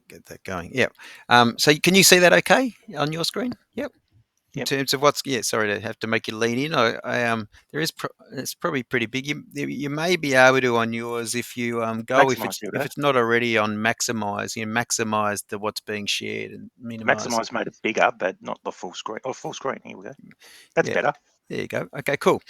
get that going. Yep. So can you see that okay on your screen? Yep. In Yep. terms of sorry to have to make you lean in. It's probably pretty big. You may be able to on yours if you go if Maximise if filter. it's not already on maximize. You maximize the what's being shared and minimize. Maximise made it bigger, but not the full screen. Oh, full screen. Here we go. That's Yeah. better. There you go. Okay, cool.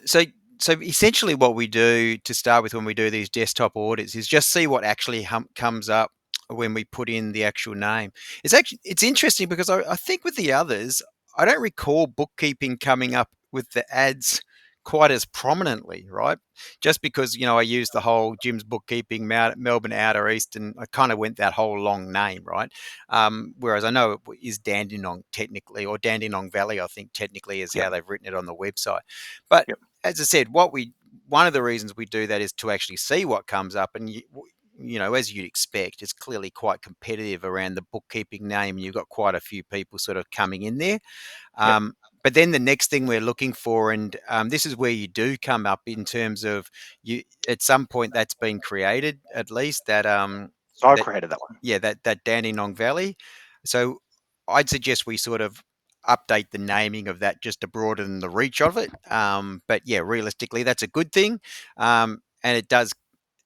So essentially, what we do to start with when we do these desktop audits is just see what actually comes up when we put in the actual name. It's interesting because I think with the others, I don't recall bookkeeping coming up with the ads quite as prominently, right? Just because I used the whole Jim's Bookkeeping Melbourne Outer East, and I kind of went that whole long name, right? Whereas I know it is Dandenong technically, or Dandenong Valley, I think technically is Yep. how they've written it on the website. But Yep. as I said, one of the reasons we do that is to actually see what comes up, and as you'd expect, it's clearly quite competitive around the bookkeeping name. You've got quite a few people sort of coming in there. Yep. But then the next thing we're looking for, and this is where you do come up in terms of you at some point that's been created at least So I that created that one. that Dandenong Valley. So I'd suggest we sort of update the naming of that just to broaden the reach of it. But yeah, realistically, that's a good thing, and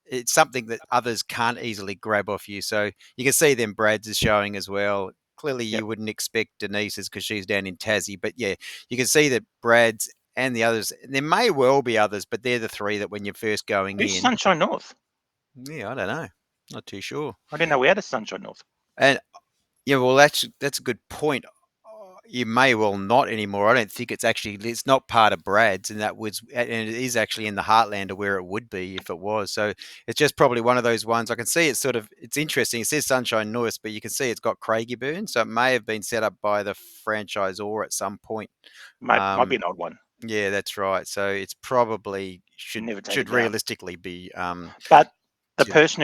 it's something that others can't easily grab off you. So you can see them Brad's is showing as well. Clearly, Yep. you wouldn't expect Denise's because she's down in Tassie. But yeah, you can see that Brad's and the others. There may well be others, but they're the three that when you're first going Who's in. Sunshine North? Yeah, I don't know. Not too sure. I didn't know we had a Sunshine North. And yeah, well, that's a good point. You may well not anymore. I don't think it's not part of Brad's, and it is actually in the heartland of where it would be if it was. So it's just probably one of those ones. I can see it's interesting. It says Sunshine North, but you can see it's got Craigieburn, so it may have been set up by the franchisor at some point. Might be an odd one. Yeah, that's right. So it's probably Never should taken down. realistically be. But the Should, person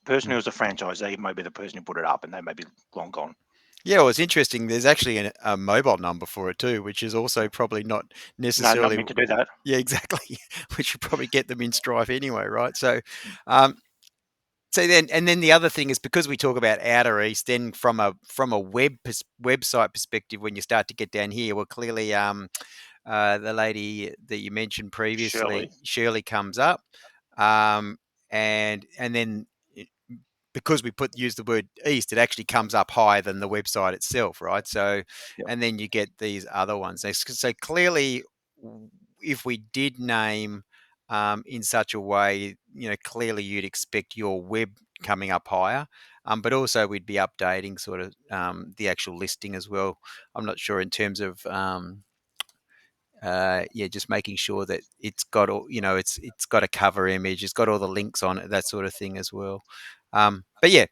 who was a franchisee may be the person who put it up, and they may be long gone. Yeah, well, it's interesting. There's actually a mobile number for it too, which is also probably not No, not necessarily. meant to do that. Yeah, exactly. We should probably get them in Stripe anyway, right? Um, then the other thing is because we talk about Outer East, then from a website perspective, when you start to get down here, well, clearly, the lady that you mentioned Shirley. previously, Shirley, comes up, um, and then because we use the word east, it actually comes up higher than the website itself, right? So, Yep. and then you get these other ones. So clearly, if we did name in such a way, clearly you'd expect your web coming up higher, but also we'd be updating sort of the actual listing as well. I'm not sure in terms of just making sure that it's got all, it's got a cover image, it's got all the links on it, that sort of thing as well. But yeah,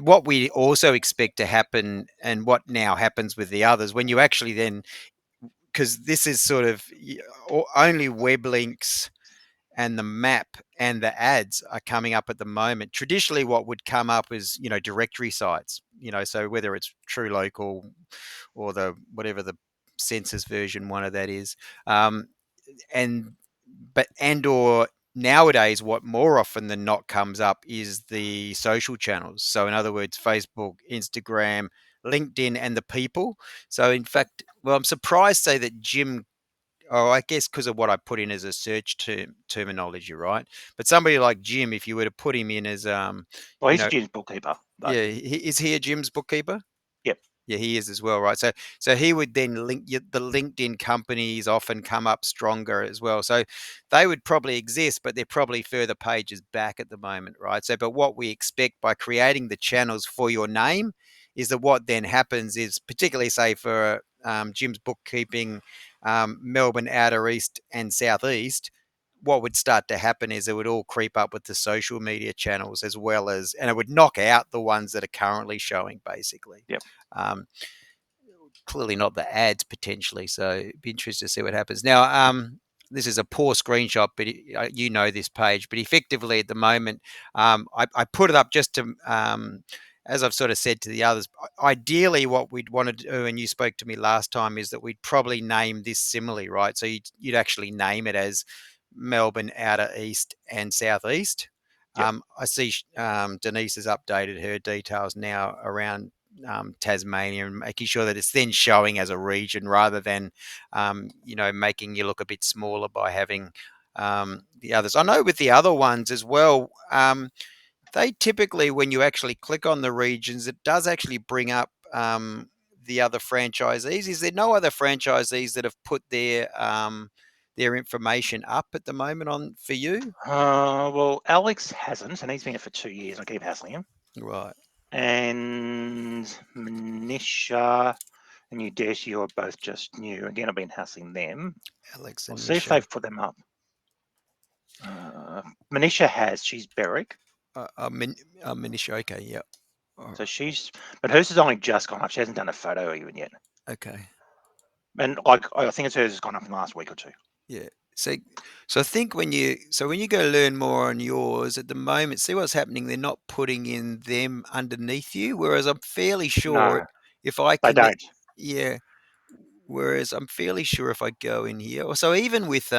what we also expect to happen, and what now happens with the others, when you actually then, because this is sort of only web links and the map and the ads are coming up at the moment. Traditionally, what would come up is directory sites. So whether it's True Local or the whatever the census version one of that is, um, and or nowadays what more often than not comes up is the social channels. So in other words, Facebook, Instagram, LinkedIn, and the people. So in fact, well, I'm surprised to say that Jim. Oh, I guess because of what I put in as a search terminology, right? But somebody like Jim, if you were to put him in as, Well, you he's a know, Jim's bookkeeper, but yeah, is he a Jim's bookkeeper? yep. Yeah, he is as well, right? So he would then link the LinkedIn companies often come up stronger as well. So they would probably exist, but they're probably further pages back at the moment, right? So, but what we expect by creating the channels for your name is that what then happens is, particularly say for Jim's Bookkeeping, Melbourne Outer East and Southeast, what would start to happen is it would all creep up with the social media channels as well as, and it would knock out the ones that are currently showing basically. Yep. Um, Clearly not the ads potentially, so it'd be interesting to see what happens. Now, this is a poor screenshot, but this page. But effectively, at the moment, I put it up just to, as I've sort of said to the others, ideally, what we'd want to do, and you spoke to me last time, is that we'd probably name this similarly, right? So you'd actually name it as Melbourne Outer East and Southeast. Yep. I see Denise has updated her details now around Tasmania and making sure that it's then showing as a region rather than, making you look a bit smaller by having the others. I know with the other ones as well, they typically, when you actually click on the regions, it does actually bring up the other franchisees. Is there no other franchisees that have put their information up at the moment on for you? Well, Alex hasn't, and he's been here for 2 years. I keep hassling him. Right, And Manisha and Udeshi are both just new. Again, I've been hassling them. Alex We'll and see if Misha. they've put them up. Manisha has. She's Berwick. Manisha. Okay, yeah. Oh, So but hers has only just gone up. She hasn't done a photo even yet. okay, And like, I think it's hers has gone up in the last week or two. yeah. So, so I think when you go learn more on yours at the moment, see what's happening. They're not putting in them underneath you, whereas I'm fairly sure No, if I they connect, don't. yeah. Whereas I'm fairly sure if I go in here, or so even with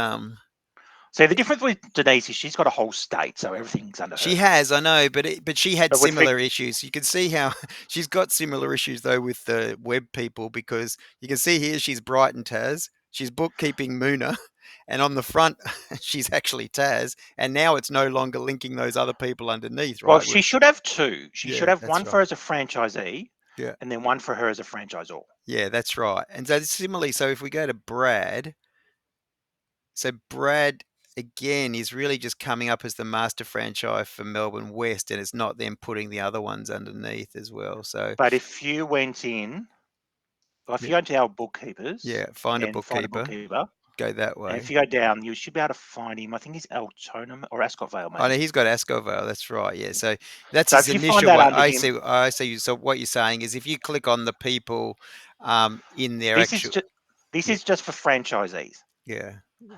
See, the difference with Denise is she's got a whole state, so everything's under she her. has, I know, but she had But with similar issues. You can see how she's got similar issues though with the web people because you can see here she's Brighton Taz, she's bookkeeping Moona, and on the front she's actually Taz, and now it's no longer linking those other people underneath, Well, right? she should have two. She should Yeah, have that's one for right. as a franchisee, Yeah, and then one for her as a franchisor. yeah, that's right. And so similarly, so if we go to Brad. So Brad again is really just coming up as the master franchise for Melbourne West, and it's not them putting the other ones underneath as well. So But if you went in, well, if yeah, you go to our bookkeepers yeah, find a and find a bookkeeper, bookkeeper, go that and if way. you go down, you should be able to find him. I think he's Altona or Ascot Vale, Oh no, maybe. he's got Ascovale. That's right. Yeah, so that's So his if you find initial that one. under I him, see. I see. So what you're saying is, if you click on the people in their this is actual, just this yeah, is just for franchisees. yeah,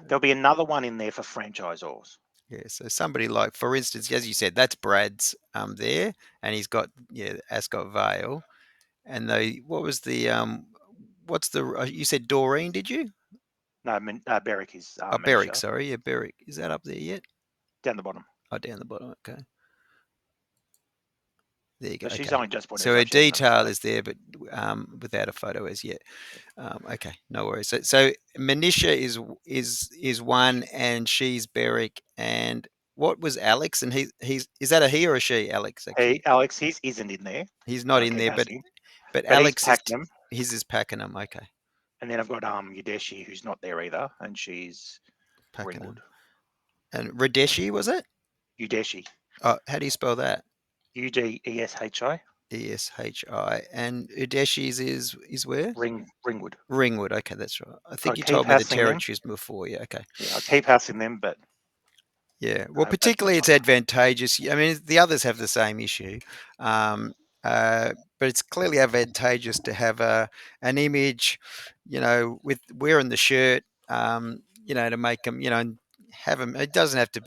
There'll be another one in there for franchisors. yeah. So somebody like, for instance, as you said, that's Brad's there, and he's got Ascot Vale. And they, what was the what's the you said Doreen, did you? No, Berwick is Berwick, Manisha sorry, yeah, Berwick. Is that up there yet? down the bottom. Oh, down the bottom. Okay, there you go. So she's Okay, only just put so hers her up. She hasn't done a detail photo. is there, but without a photo as yet. Okay, no worries. So Manisha is one, and she's Berwick, and what was Alex? And he's is that a he or a she? Alex, Hey, actually, Alex, his isn't in there. he's not I in keep there, asking, but but he's Alex is Pakenham. his is Pakenham. Okay, And then I've got Udeshi, who's not there either, and she's Ringwood. Pakenham. And Radeshi, was it? Udeshi, How do you spell that? Udeshi, Eshi. And Udeshi's is where? Ringwood. Ringwood. Okay, that's right. I I think you keep told me the hassling them. territories before. Yeah. Okay. Yeah, I keep hassling them, but Yeah. I Well, haven't had too particularly much it's luck. advantageous. I mean, the others have the same issue, um, but it's clearly advantageous to have an image, with wearing the shirt, to make them, and have them. It doesn't have to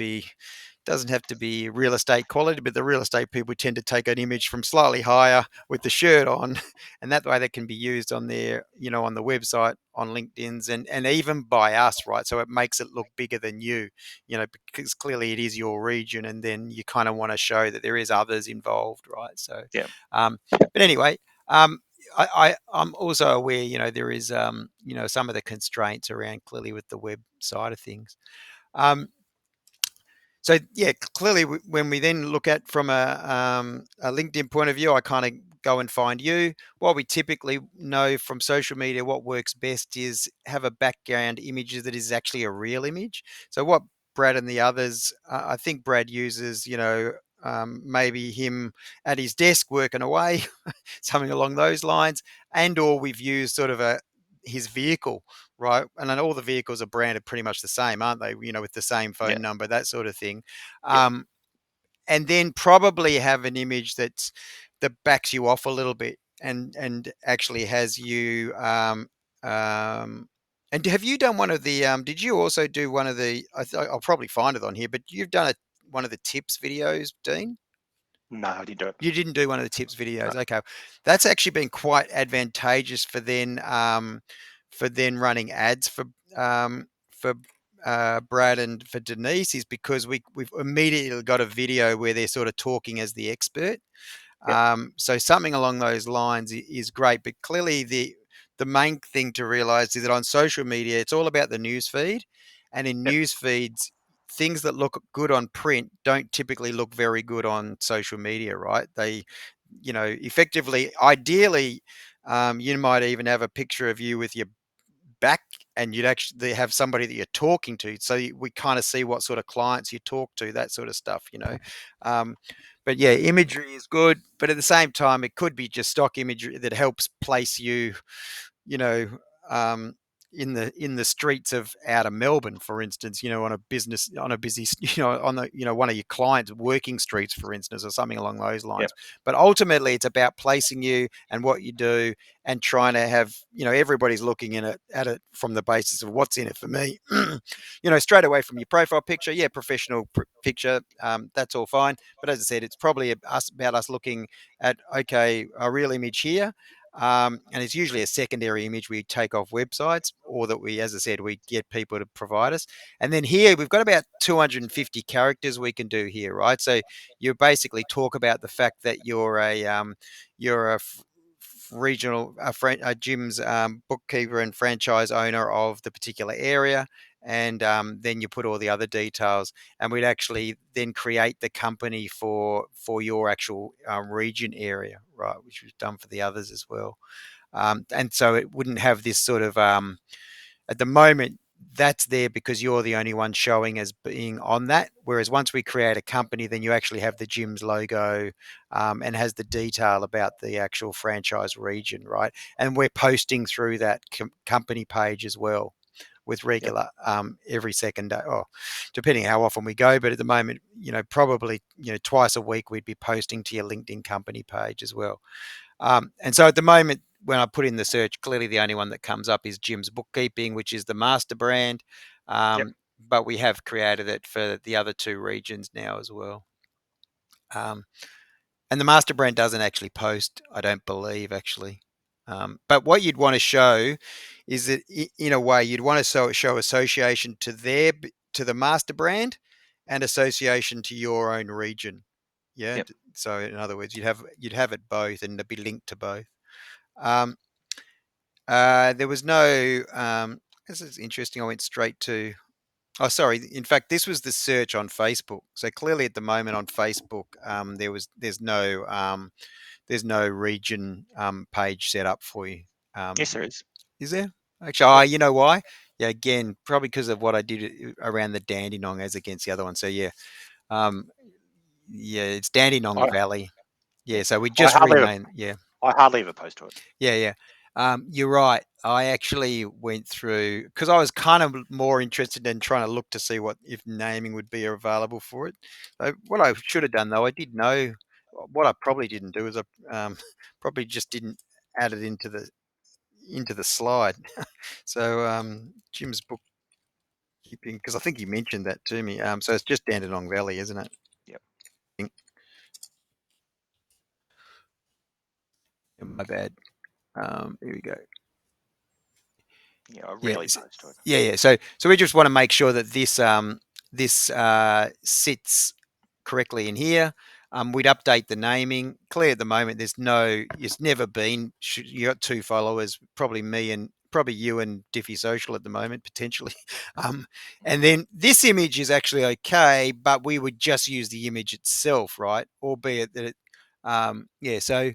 be real estate quality, but the real estate people tend to take an image from slightly higher with the shirt on, and that way they can be used on their, on the website, on LinkedIn's, and even by us, right? So it makes it look bigger than you, because clearly it is your region, and then you kind of want to show that there is others involved, right? So, Yeah. um, but anyway, I'm also aware, there is, some of the constraints around clearly with the web side of things. Um, so yeah, clearly when we then look at from a LinkedIn point of view, I kind of go and find you. What we typically know from social media, what works best is have a background image that is actually a real image. So what Brad and the others, I think Brad uses, maybe him at his desk working away, something along those lines, and or we've used sort of his vehicle, right? And then all the vehicles are branded pretty much the same, aren't they? With the same Yeah. phone number, that sort of thing. Yep. And then probably have an image that backs you off a little bit and actually has you. And have you done one of the? Did you also do one of the? I'll probably find it on here, but you've done one of the tips videos, Dean. No, I didn't do it. You didn't do one of the tips No. videos. Okay. That's actually been quite advantageous for then running ads for Brad and for Denise is because we've immediately got a video where they're sort of talking as the expert. Yep. So something along those lines is great. But clearly, the main thing to realize is that on social media, it's all about the news feed, and in Yep. news feeds, things that look good on print don't typically look very good on social media, right? They, effectively, ideally, you might even have a picture of you with your back, and you'd actually have somebody that you're talking to, so we kind of see what sort of clients you talk to, that sort of stuff. um, but yeah, imagery is good, but at the same time it could be just stock imagery that helps place you, you know, um, in the streets of out of Melbourne, for instance, on a business, on a busy, on the, one of your clients' working streets, for instance, or something along those lines. Yep. But ultimately, it's about placing you and what you do, and trying to have, everybody's looking at it from the basis of what's in it for me. Straight away from your profile picture, yeah, professional picture, that's all fine. But as I said, it's probably about us looking at, okay, a real image here, and it's usually a secondary image we take off websites, or that we, as I said, we get people to provide us. And then here we've got about 250 characters we can do here, right? So you basically talk about the fact that you're a regional gym's bookkeeper and franchise owner of the particular area, and then you put all the other details, and we'd actually then create the company for your actual region area, right, which we've done for the others as well. And so it wouldn't have this sort of, at the moment, that's there because you're the only one showing as being on that. Whereas once we create a company, then you actually have the gym's logo, and has the detail about the actual franchise region, right? And we're posting through that company page as well, with Yep. regular, every second day, or depending how often we go. But at the moment, probably, twice a week we'd be posting to your LinkedIn company page as well. And so at the moment, when I put in the search, clearly the only one that comes up is Jim's Bookkeeping, which is the master brand. Yep. But we have created it for the other two regions now as well. Um, and the master brand doesn't actually post, I don't believe, actually. But what you'd want to show is that, in a way, you'd want to show association to to the master brand, and association to your own region. Yeah. Yep. So in other words, you'd have it both, and it'd be linked to both. Um, there was no. This is interesting. I went straight to. Oh, sorry. In fact, this was the search on Facebook. So clearly, at the moment on Facebook, there's no region page set up for you. Yes, there is. Is there? Actually, Yep. you know why? Yeah, again, probably because of what I did around the Dandenong as against the other one. So yeah, um, yeah, it's Dandenong I Valley. Yeah, Yep. so we I just hardly ever, renamed. Yeah, I hardly ever post to it. yeah, yeah. You're right. I actually went through because I was kind of more interested in trying to look to see what if naming would be available for it. So what I should have done, though, I did know. What I probably didn't do is I probably just didn't add it into the slide. So Jim's bookkeeping, because I think you mentioned that to me. So it's just Dandenong Valley, isn't it? Yep. My bad. Here we go. Yeah, I Yeah, rarely post to it. yeah, yeah. So we just want to make sure that this sits correctly in here. We'd update the naming. Clear at the moment. It's never been. You got two followers, probably me and probably you and Diffy Social at the moment potentially. And then this image is actually okay, but we would just use the image itself, right? Albeit that yeah. So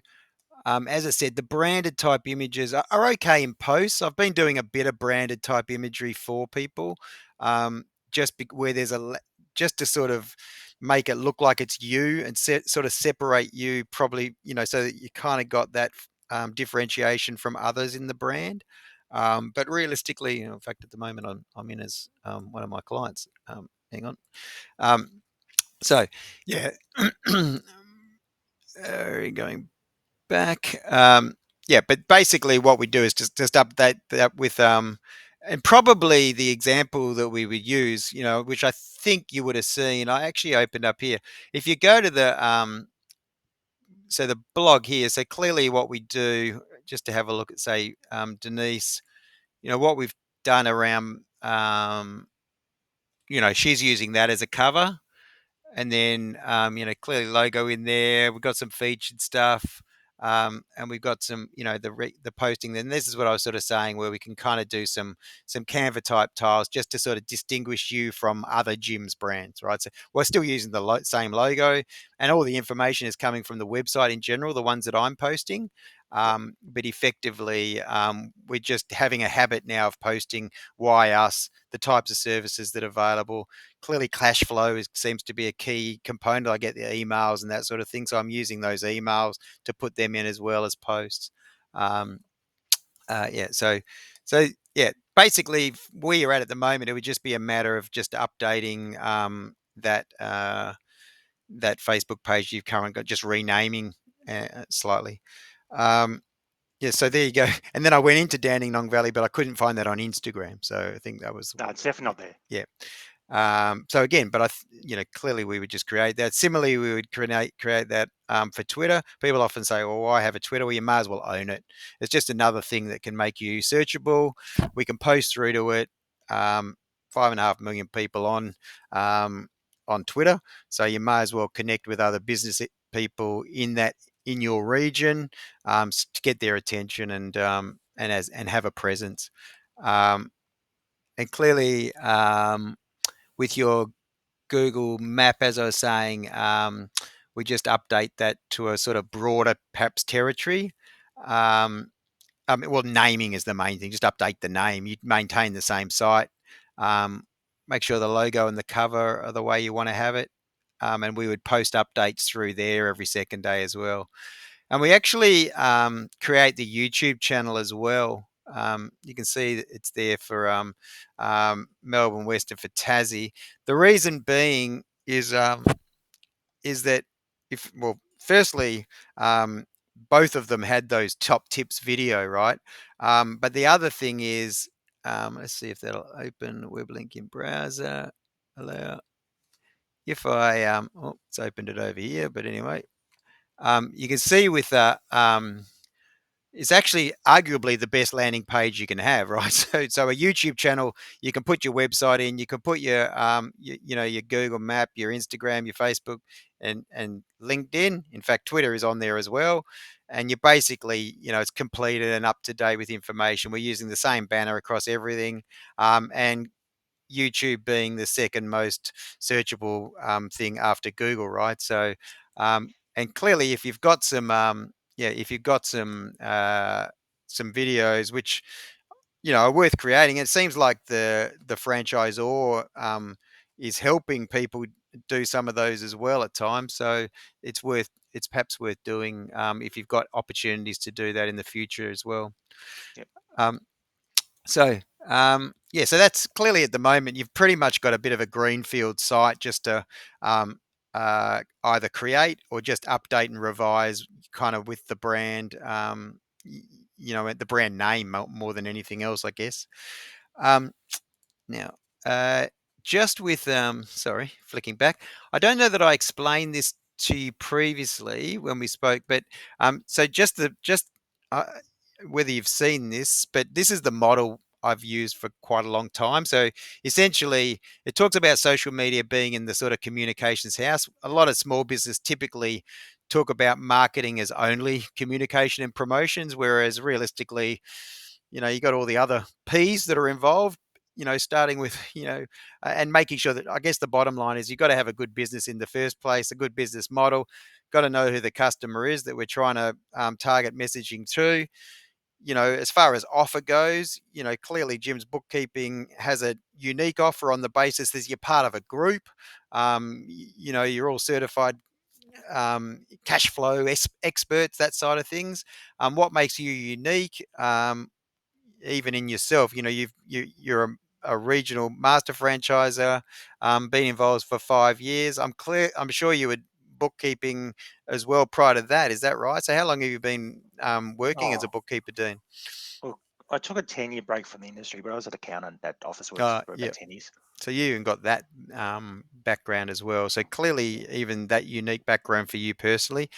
as I said, the branded type images are okay in posts. I've been doing a bit of branded type imagery for people, where there's just to sort of make it look like it's you, and sort of separate you, probably, so that you kind of got that differentiation from others in the brand. But realistically, in fact, at the moment I'm in as one of my clients. Hang on. So yeah, going back. Yeah, but basically what we do is just update that with and probably the example that we would use, which I think you would have seen. I actually opened up here. If you go to the so the blog here, so clearly what we do, just to have a look at, say, Denise, what we've done around she's using that as a cover, and then clearly logo in there. We've got some featured stuff, and we've got some the posting. Then this is what I was sort of saying, where we can kind of do some Canva type tiles just to sort of distinguish you from other gyms brands, right? So we're still using the same logo, and all the information is coming from the website in general, the ones that I'm posting. Yep. But effectively, we're just having a habit now of posting why us, the types of services that are available. Clearly, cash flow seems to be a key component. I get the emails and that sort of thing, so I'm using those emails to put them in as well as posts. Um, yeah, so yeah, basically where you're at the moment, it would just be a matter of just updating that Facebook page you've currently got, just renaming slightly. Um, yeah, so there you go. And then I went into Dandenong Valley, but I couldn't find that on Instagram. So I think that was, No, it's definitely not there. yeah. So again, but clearly we would just create that. Similarly, we would create that for Twitter. People often say, "Well, I have a Twitter." Well, you may as well own it. It's just another thing that can make you searchable. We can post through to it. 5.5 million people on Twitter, so you may as well connect with other business people in your region to get their attention and have a presence. Um, and clearly, with your Google Map, as I was saying, we just update that to a sort of broader, perhaps territory. Um, well, naming is the main thing. Just update the name. You maintain the same site. Um, Make sure the logo and the cover are the way you want to have it. And we would post updates through there every second day as well. And we actually create the YouTube channel as well. You can see that it's there for Melbourne Western for Tassie. The reason being is that firstly, both of them had those top tips video, right? But the other thing is, let's see if that'll open web link in browser. Allow. If I it's opened it over here, but anyway, you can see with it's actually arguably the best landing page you can have, right? So a YouTube channel, you can put your website in, you can put your Google Map, your Instagram, your Facebook, and LinkedIn. In fact, Twitter is on there as well. And you basically, it's completed and up to date with information. We're using the same banner across everything, and YouTube being the second most searchable thing after Google, right? So, and clearly, if you've got if you've got some videos which are worth creating, it seems like the franchisor is helping people do some of those as well at times. So it's perhaps worth doing if you've got opportunities to do that in the future as well. Yep. Um, so yeah, so that's clearly at the moment you've pretty much got a bit of a greenfield site just to either create or just update and revise, kind of with the brand, the brand name more than anything else, I guess. Um, Now, uh, just with sorry, flicking back, I don't know that I explained this to you previously when we spoke, but so just uh, whether you've seen this, but this is the model I've used for quite a long time. So essentially, it talks about social media being in the sort of communications house. A lot of small business typically talk about marketing as only communication and promotions, whereas realistically, you got all the other P's that are involved, starting with, and making sure that, I guess the bottom line is you've got to have a good business in the first place, a good business model, got to know who the customer is that we're trying to target messaging to. As far as offer goes, clearly Jim's Bookkeeping has a unique offer on the basis that you're part of a group. You're all certified cash flow experts, that side of things. What makes you unique? Even in yourself, you're a regional master franchiser, been involved for 5 years. I'm sure you were bookkeeping as well prior to that. Is that right? So how long have you been working as a Oh, bookkeeper, Dean? well, I took a 10-year break from the industry, but I was an accountant at Officeworks for Yeah. about 10 years. So you even got that background as well. So clearly, even that unique background for you personally.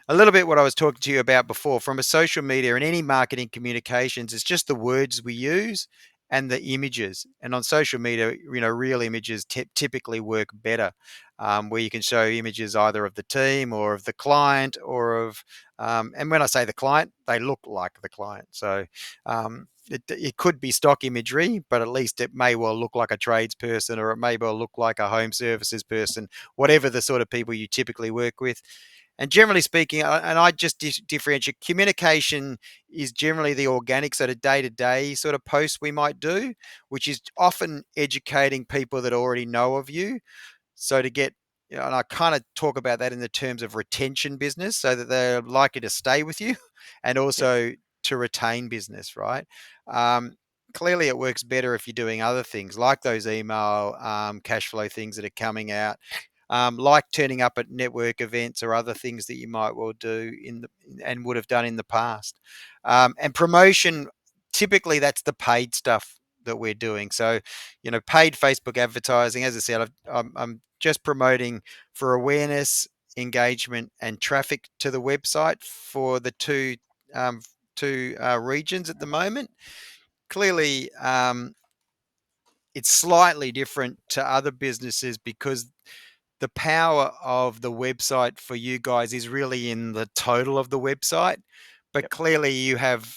A little bit what I was talking to you about before from a social media and any marketing communications, it's just the words we use and the images. And on social media, real images typically work better, where you can show images either of the team or of the client or of, and when I say the client, they look like the client. So it could be stock imagery, but at least it may well look like a tradesperson, or it may well look like a home services person, whatever the sort of people you typically work with. And generally speaking, and I just differentiate, communication is generally the organic sort of day-to-day sort of posts we might do, which is often educating people that already know of you. So to get, and I kind of talk about that in the terms of retention business, so that they're likely to stay with you, and Yep. also to retain business, right? Um, Clearly, it works better if you're doing other things like those email cash flow things that are coming out, like turning up at network events or other things that you might well do and would have done in the past. And promotion, typically that's the paid stuff that we're doing. So, paid Facebook advertising, as I said, I'm just promoting for awareness, engagement, and traffic to the website for the two regions at the moment. Clearly, it's slightly different to other businesses because the power of the website for you guys is really in the total of the website. But Yep. clearly, you have,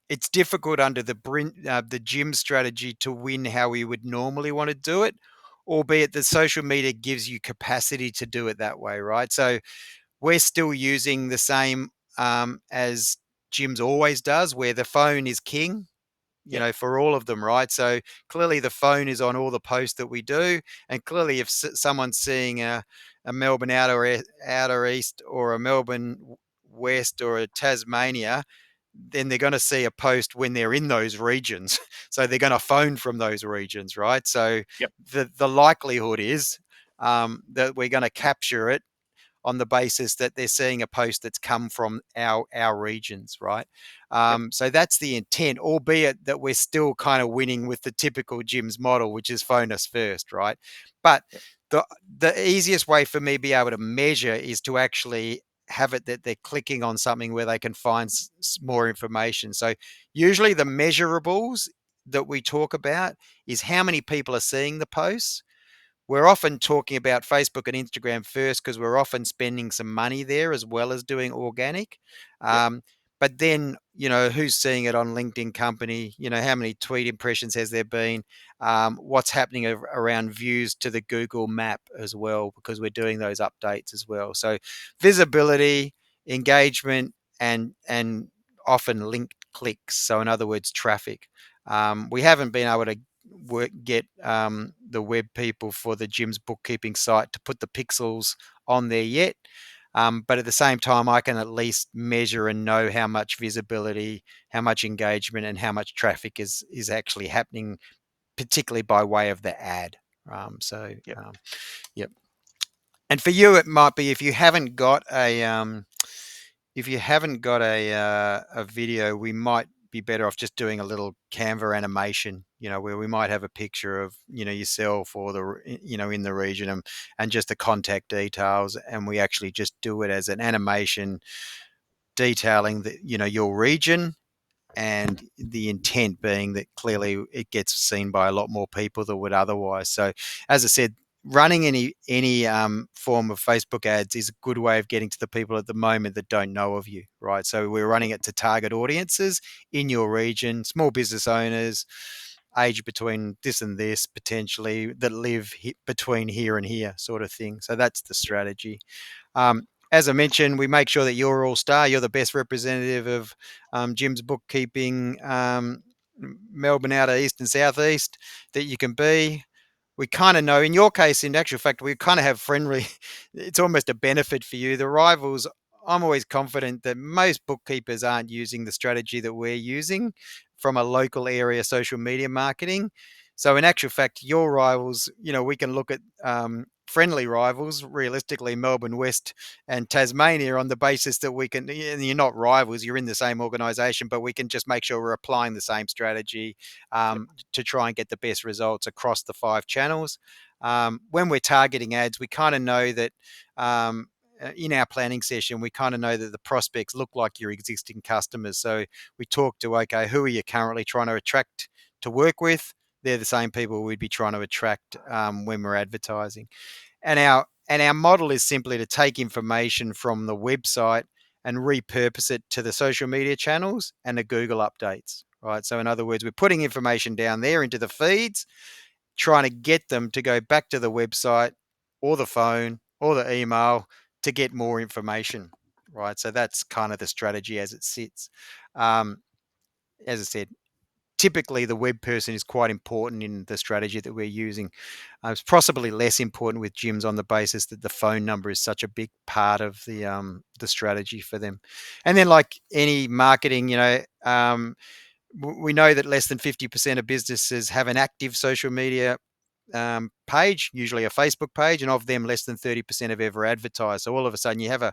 it's difficult under the gym strategy to win how we would normally want to do it, albeit the social media gives you capacity to do it that way, right? So we're still using the same, as gyms always does, where the phone is king, Yep. for all of them, right? So clearly the phone is on all the posts that we do. And clearly, if someone's seeing a Melbourne outer east, or a Melbourne west, or a Tasmania, then they're going to see a post when they're in those regions. So they're going to phone from those regions, right? So Yep. the likelihood is, that we're going to capture it on the basis that they're seeing a post that's come from our regions, right? Yep. So that's the intent, albeit that we're still kind of winning with the typical gyms model, which is phone us first, right? But Yep. the the easiest way for me to be able to measure is to actually have it that they're clicking on something where they can find more information. So usually the measurables that we talk about is how many people are seeing the posts. We're often talking about Facebook and Instagram first because we're often spending some money there as well as doing organic. Yep. But then, who's seeing it on LinkedIn Company? How many tweet impressions has there been? What's happening around views to the Google map as well, because we're doing those updates as well. So visibility, engagement, and often linked clicks. So in other words, traffic. We haven't been able to get the web people for the gym's bookkeeping site to put the pixels on there yet. But at the same time, I can at least measure and know how much visibility, how much engagement, and how much traffic is actually happening, particularly by way of the ad. So, Yep. yep. And for you, it might be if you haven't got a video, we might be better off just doing a little Canva animation, where we might have a picture of, yourself or in the region, and just the contact details, and we actually just do it as an animation detailing your region, and the intent being that clearly it gets seen by a lot more people than would otherwise. So, as I said, running any form of Facebook ads is a good way of getting to the people at the moment that don't know of you, right? So we're running it to target audiences in your region, small business owners, age between this and this potentially, that live between here and here, sort of thing. So that's the strategy. As I mentioned, we make sure that you're all star. You're the best representative of Jim's bookkeeping, Melbourne outer east and southeast that you can be. We kind of know, in your case, in actual fact, we kind of have friendly, it's almost a benefit for you. The rivals, I'm always confident that most bookkeepers aren't using the strategy that we're using from a local area social media marketing. So, in actual fact, your rivals, we can look at friendly rivals, realistically, Melbourne West and Tasmania, on the basis that we can, and you're not rivals, you're in the same organisation, but we can just make sure we're applying the same strategy Yep. to try and get the best results across the 5 channels. When we're targeting ads, we kind of know that in our planning session, we kind of know that the prospects look like your existing customers. So we talk to, okay, who are you currently trying to attract to work with, they're the same people we'd be trying to attract when we're advertising. And our model is simply to take information from the website and repurpose it to the social media channels and the Google updates, right? So in other words, we're putting information down there into the feeds, trying to get them to go back to the website or the phone or the email to get more information, right? So that's kind of the strategy as it sits. As I said, typically the web person is quite important in the strategy that we're using. It's possibly less important with gyms on the basis that the phone number is such a big part of the strategy for them. And then, like any marketing, we know that less than 50% of businesses have an active social media page, usually a Facebook page, and of them, less than 30% have ever advertised. So all of a sudden, you have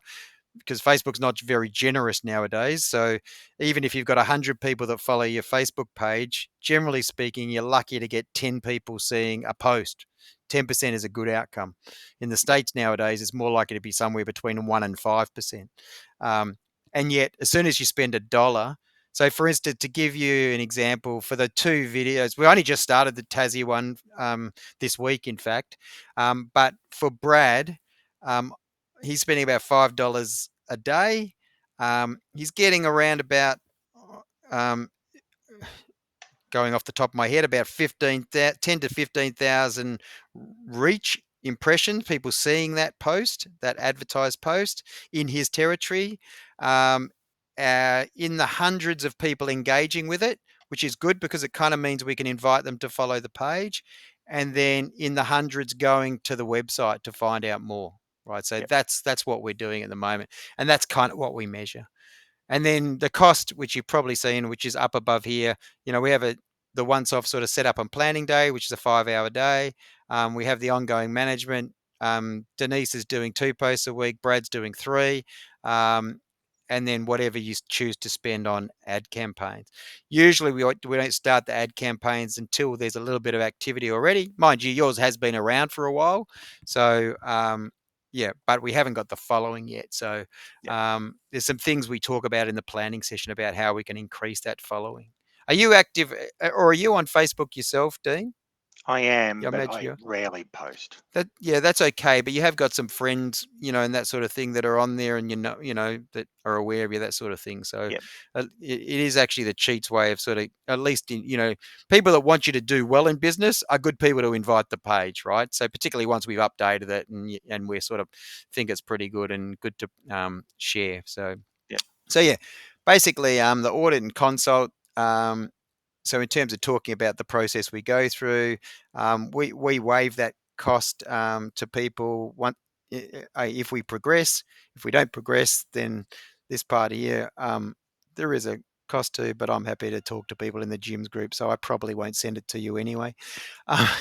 because Facebook's not very generous nowadays. So even if you've got 100 people that follow your Facebook page, generally speaking, you're lucky to get 10 people seeing a post. 10% is a good outcome. In the Yep. States nowadays, it's more likely to be somewhere between 1 and 5%. And yet, as soon as you spend $1, so for instance, to give you an example, for the 2 videos, we only just started the Tassie one this week, in fact. But for Brad, um, he's spending about $5 a day. He's getting around about, um, going off the top of my head, about 10 to 15,000 reach impressions, people seeing that post, that advertised post in his territory, in the hundreds of people engaging with it, which is good because it kind of means we can invite them to follow the page, and then in the hundreds going to the website to find out more. Right, so Yep. that's what we're doing at the moment, and that's kind of what we measure. And then the cost, which you've probably seen, which is up above here, we have the once-off sort of setup and planning day, which is a 5-hour day. We have the ongoing management. Denise is doing 2 posts a week. Brad's doing 3. Um, and then whatever you choose to spend on ad campaigns. Usually we don't start the ad campaigns until there's a little bit of activity already. Mind you, yours has been around for a while. So, yeah, but we haven't got the following yet. So Yep. there's some things we talk about in the planning session about how we can increase that following. Are you active, or are you on Facebook yourself, Dean? I am, Yeah, I but imagine I you. rarely post. Yeah, that's okay. But you have got some friends, and that sort of thing that are on there, and that are aware of you, that sort of thing. So Yep. it is actually the cheats way of sort of, at least people that want you to do well in business are good people to invite the page, right? So particularly once we've updated it and we sort of think it's pretty good and good to share. Yep. So yeah, basically, the audit and consult. So in terms of talking about the process we go through, we waive that cost to people if we progress. If we don't progress, then this part here, there is a cost to, but I'm happy to talk to people in the gyms group, so I probably won't send it to you anyway. Uh,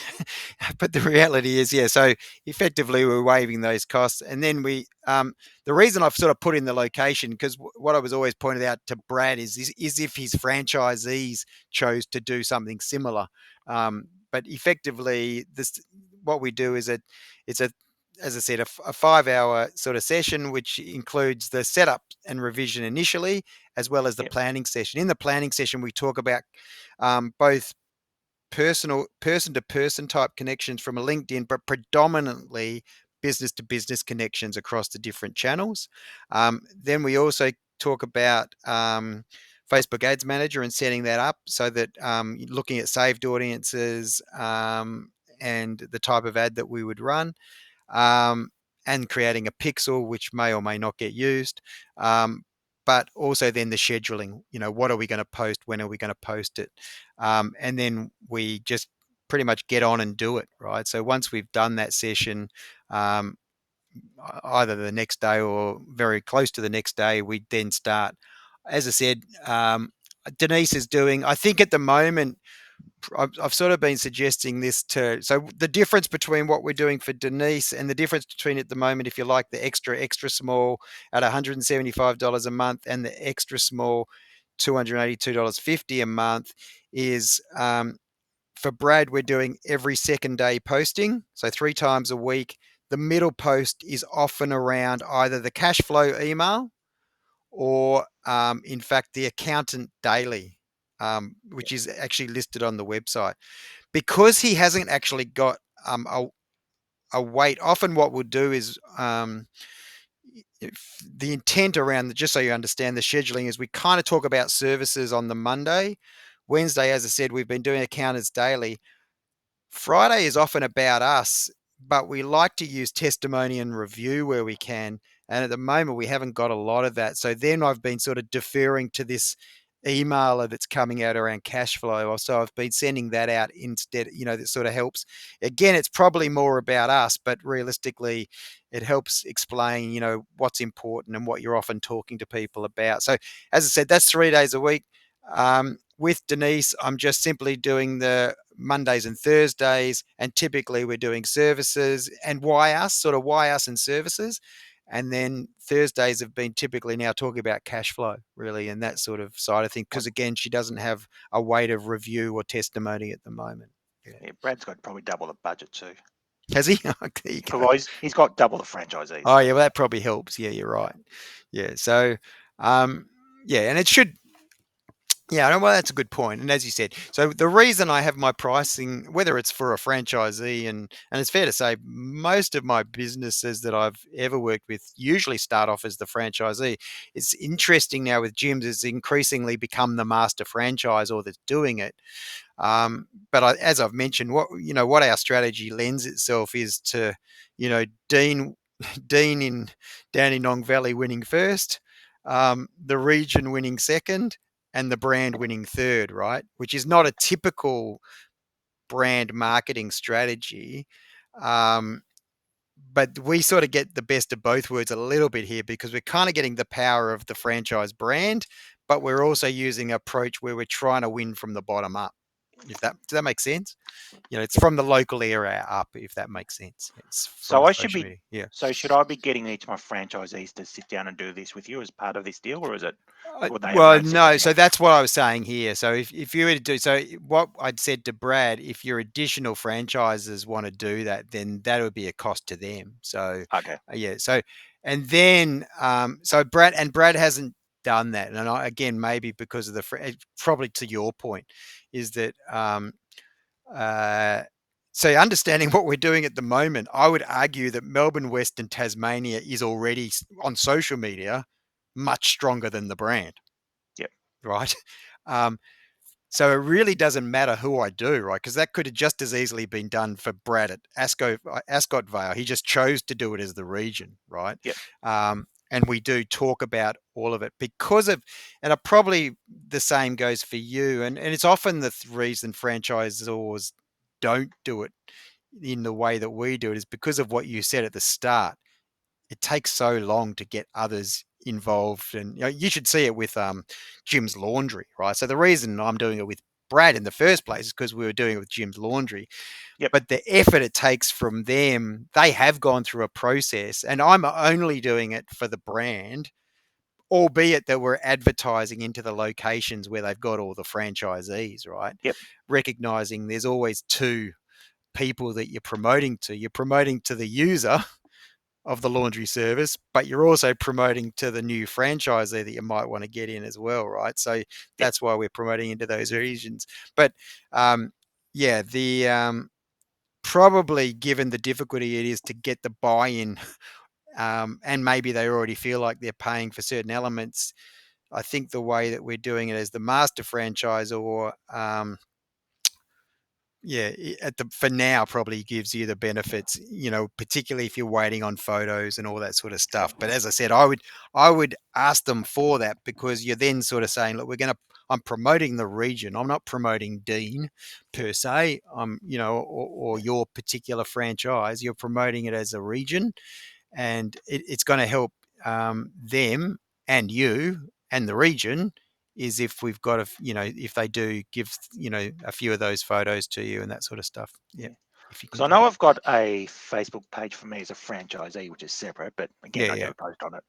but the reality is, yeah, so effectively we're waiving those costs. And then the reason I've sort of put in the location, because what I was always pointed out to Brad is if his franchisees chose to do something similar. But effectively, what we do is it's a as I said, a 5-hour sort of session, which includes the setup and revision initially, as well as the Yep. planning session. In the planning session, we talk about both person to person type connections from a LinkedIn, but predominantly business to business connections across the different channels. Then we also talk about Facebook Ads Manager and setting that up so that looking at saved audiences and the type of ad that we would run. Um, and creating a pixel, which may or may not get used. But also then the scheduling, what are we going to post? When are we going to post it? And then we just pretty much get on and do it, right? So once we've done that session, um, either the next day or very close to the next day, we then start. As I said, Denise is doing, I think at the moment, I've sort of been suggesting this to. So the difference between what we're doing for Denise and the difference between at the moment, if you like, the extra small at $175 a month and the extra small $282.50 a month is for Brad, we're doing every second day posting. So 3 times a week. The middle post is often around either the cash flow email or, in fact, the accountant daily. Yep. which is actually listed on the website. Because he hasn't actually got a weight, often what we'll do is if the intent around just so you understand the scheduling is we kind of talk about services on the Monday. Wednesday, as I said, we've been doing accountants daily. Friday is often about us, but we like to use testimony and review where we can. And at the moment, we haven't got a lot of that. So then I've been sort of deferring to this emailer that's coming out around cash flow. So I've been sending that out instead, that sort of helps. Again, it's probably more about us, but realistically, it helps explain, what's important and what you're often talking to people about. So as I said, that's 3 days a week. With Denise, I'm just simply doing the Mondays and Thursdays, and typically we're doing services and why us and services. And then Thursdays have been typically now talking about cash flow, really, and that sort of side of things. Yep. Because again, she doesn't have a weight of review or testimony at the moment. Yeah. Yeah, Brad's got probably double the budget too. Has he? Oh, there you go. Well, he's got double the franchisees. Oh, yeah, well, that probably helps. Yeah, you're right. Yeah. So, um, yeah, and it should. Yeah, well, that's a good point. And as you said, so the reason I have my pricing, whether it's for a franchisee, and it's fair to say, most of my businesses that I've ever worked with usually start off as the franchisee. It's interesting now with gyms; it's increasingly become the master franchisor that's doing it. But as I've mentioned, what our strategy lends itself is to, Dean Dean in Dandenong Valley winning first, the region winning second, and the brand winning third, right? Which is not a typical brand marketing strategy. Um, but we sort of get the best of both worlds a little bit here because we're kind of getting the power of the franchise brand, but we're also using an approach where we're trying to win from the bottom up. If that does that make sense? It's from the local area up, if that makes sense. It's from So I should social be. media. Yeah. So should I be getting each of my franchisees to sit down and do this with you as part of this deal, or is it? Would they have their Well, own separate no. So deal? that's what I was saying here. So if you were to do so, what I'd said to Brad, if your additional franchises want to do that, then that would be a cost to them. So Okay. yeah. So and then so Brad hasn't done that, and again maybe because of probably to your point, is that uh, so understanding what we're doing at the moment, I would argue that Melbourne West and Tasmania is already on social media much stronger than the brand, Yep. right? Um, so it really doesn't matter who I do, right? Because that could have just as easily been done for Brad at Ascot Vale. He just chose to do it as the region, right? Yep. And we do talk about all of it because of, and probably the same goes for you. And it's often the reason franchisors don't do it in the way that we do it is because of what you said at the start. It takes so long to get others involved, and you should see it with Jim's Laundry, right? So the reason I'm doing it with Brad in the first place is because we were doing it with Jim's Laundry, Yep. but the effort it takes from them, they have gone through a process, and I'm only doing it for the brand, albeit that we're advertising into the locations where they've got all the franchisees, right? Yep. Recognizing there's always two people that you're promoting to. You're promoting to the user of the laundry service, but you're also promoting to the new franchisee that you might want to get in as well, right? So Yep. that's why we're promoting into those regions. But um, yeah, the probably given the difficulty it is to get the buy-in, and maybe they already feel like they're paying for certain elements. I think the way that we're doing it as the master franchisor, yeah, for now probably gives you the benefits, particularly if you're waiting on photos and all that sort of stuff. But as I said, I would ask them for that because you're then sort of saying, look, I'm promoting the region. I'm not promoting Dean Yep. per se. Or your particular franchise. You're promoting it as a region, and it's going to help them and you and the region is if we've got if they do give a few of those photos to you and that sort of stuff. Yeah, Yeah. if you Because can I get know that. I've got a Facebook page for me as a franchisee, which is separate, but again, Yeah, I yeah. never post on it.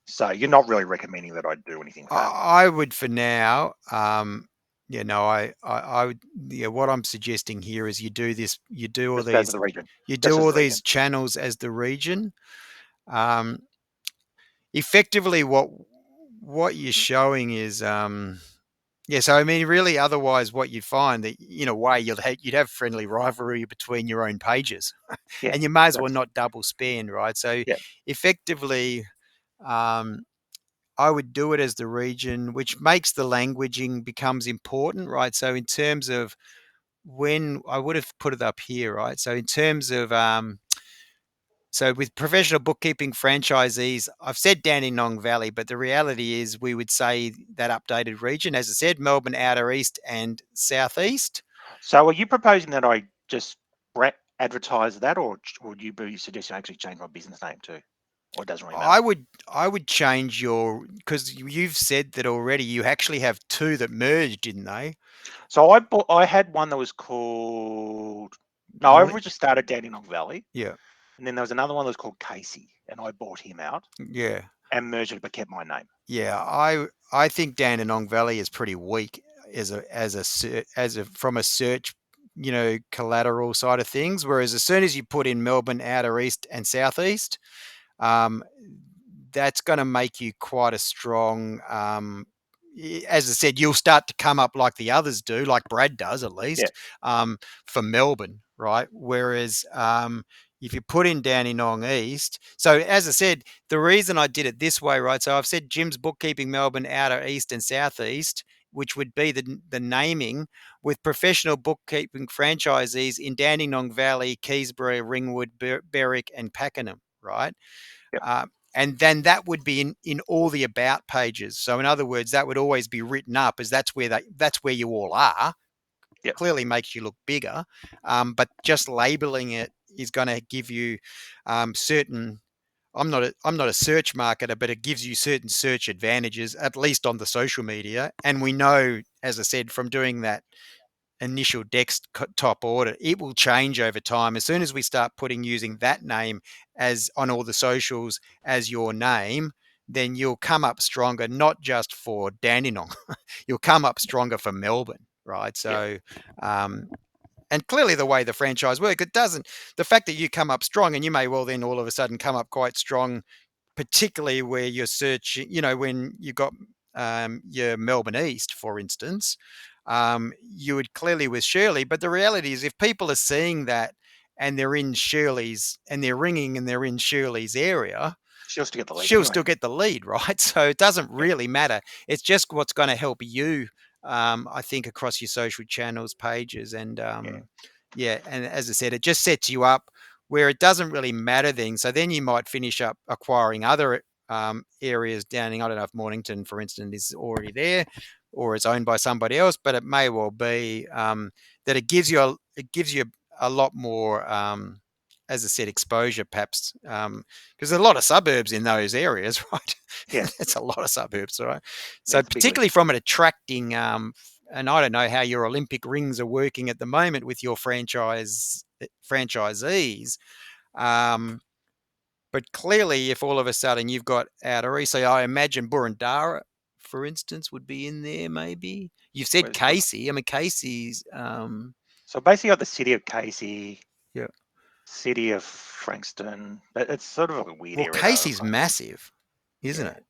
So you're not really recommending that I do anything with that, I would for now. Yeah, no, I would. Yeah, what I'm suggesting here is you do this. just as the region, You do just as all the region. these channels as the region. Um, Effectively, what you're showing is. Yeah, so I mean, really, otherwise, what you'd find that in a way you'd have friendly rivalry between your own pages, Yeah, and you may as well that's not double spend, right? So, yeah. effectively, um, I would do it as the region, which makes the languaging becomes important, right? So, in terms of when I would have put it up here, right? So, in terms of so with professional bookkeeping franchisees, I've said Dandenong Valley, but the reality is we would say that updated region, as I said, Melbourne Outer East and Southeast. So are you proposing that I just advertise that, or would you be suggesting I actually change my business name too? Or it doesn't really matter? I would change your because you've said that already. You actually have two that merged, didn't they? So I had one that was called, no, I Really? originally started Dandenong Valley, Yeah, and then there was another one that was called Casey, and I bought him out yeah, and merged it, but kept my name. yeah. I think Dandenong Valley is pretty weak as a from a search, collateral side of things. Whereas as soon as you put in Melbourne Outer East and Southeast, um, that's going to make you quite a strong. As I said, you'll start to come up like the others do, like Brad does at Yeah, least, for Melbourne, right? Whereas if you put in Dandenong East, so as I said, the reason I did it this way, right? So I've said Jim's Bookkeeping Melbourne Outer East and Southeast, which would be the naming with professional bookkeeping franchisees in Dandenong Valley, Keysborough, Ringwood, Berwick, and Pakenham, right? yep, And then that would be in all the about pages. So in other words, that would always be written up as that's where you all are. yep, Clearly makes you look bigger, but just labeling it is going to give you certain. I'm not a search marketer, but it gives you certain search advantages, at least on the social media. And we know, as I said, from doing that initial desktop audit, it will change over time. As soon as we start using that name as on all the socials as your name, then you'll come up stronger, not just for Dandenong, you'll come up stronger for Melbourne, right? yeah, So, um, and clearly the way the franchise work, it doesn't, the fact that you come up strong and you may well then all of a sudden come up quite strong, particularly where you're searching, when you got your Melbourne East, for instance, you would clearly with Shirley. But the reality is, if people are seeing that and they're in Shirley's and they're ringing and they're in Shirley's area, she'll still get the lead she'll anyway. still get the lead, right? So it doesn't Yeah, really matter. It's just what's going to help you, I think, across your social channels pages. And yeah, yeah, and as I said, it just sets you up where it doesn't really matter then. So then you might finish up acquiring other areas down in, I don't know if Mornington, for instance, is already there or it's owned by somebody else, but it may well be that it gives you a lot more. As I said, exposure perhaps, because there's a lot of suburbs in those areas, right? yeah, It's a lot of suburbs, right? yeah. So It's a big particularly list. from an attracting, and I don't know how your Olympic rings are working at the moment with your franchisees, um, but clearly, if all of a sudden you've got outer east, so I imagine Burundara, for instance, would be in there. Maybe you've said Where's the, Casey. I mean, Casey's, so basically, you got the city of Casey, yeah. city of Frankston. It's sort of a weird Well, area though. Casey's massive, isn't Yeah, it?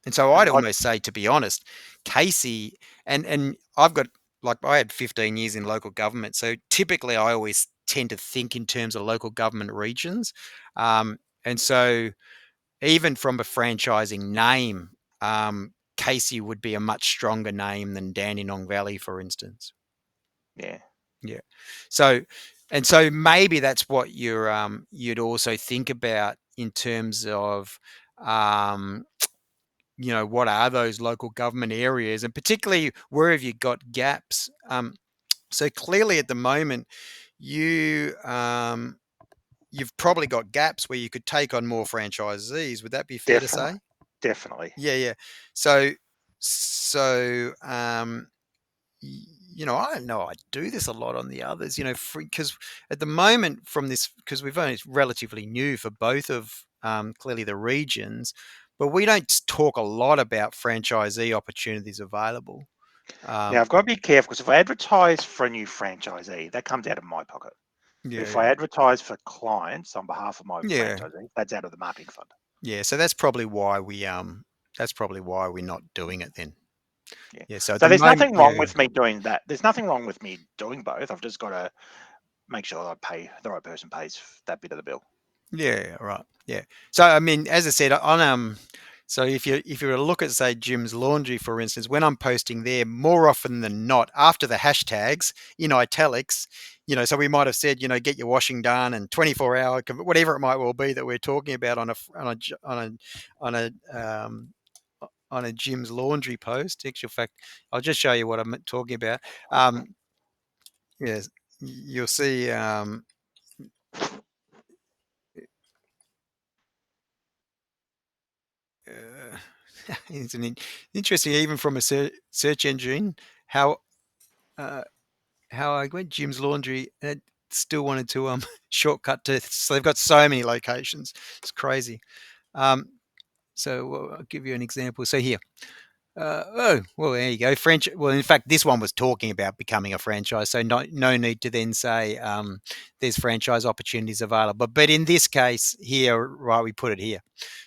And so I'd and I almost say, to be honest, Casey, and I've got, like, I had 15 years in local government, so typically I always tend to think in terms of local government regions, and so even from a franchising name, Casey would be a much stronger name than Dandenong Valley, for instance. yeah. Yeah. So, and so maybe that's what you'd also think about in terms of um, what are those local government areas, and particularly where have you got gaps. So clearly at the moment, you you've probably got gaps where you could take on more franchisees. Would that be fair to Definitely, say? definitely. Yeah, yeah. So I don't know. I do this a lot on the others, because at the moment from this, because we've only, it's relatively new for both of clearly the regions, but we don't talk a lot about franchisee opportunities available. Now Um, I've got to be careful because if I advertise for a new franchisee, that comes out of my pocket. But yeah, if I yeah, advertise for clients on behalf of my yeah, franchisee, that's out of the marketing fund. yeah. So that's probably why we're not doing it then. Yeah. Yeah. So at So the there's moment, nothing wrong yeah. with me doing that. There's nothing wrong with me doing both. I've just got to make sure I pay the right person pays that bit of the bill. Yeah, right. Yeah. So I mean, as I said, on so if you were to look at say Jim's Laundry, for instance, when I'm posting there, more often than not, after the hashtags in italics, so we might have said, get your washing done and 24-hour, whatever it might well be that we're talking about on a on a Jim's Laundry post. Actual fact, I'll just show you what I'm talking about. Yes, you'll see. Uh, it's interesting, even from a search engine, how uh, how I went Jim's Laundry and it still wanted to shortcut to. So they've got so many locations. It's crazy. Um, so I'll give you an example. So here. Oh, well, there you go. French. Well, in fact, this one was talking about becoming a franchise, so no need to then say there's franchise opportunities available. But in this case here, right, we put it here.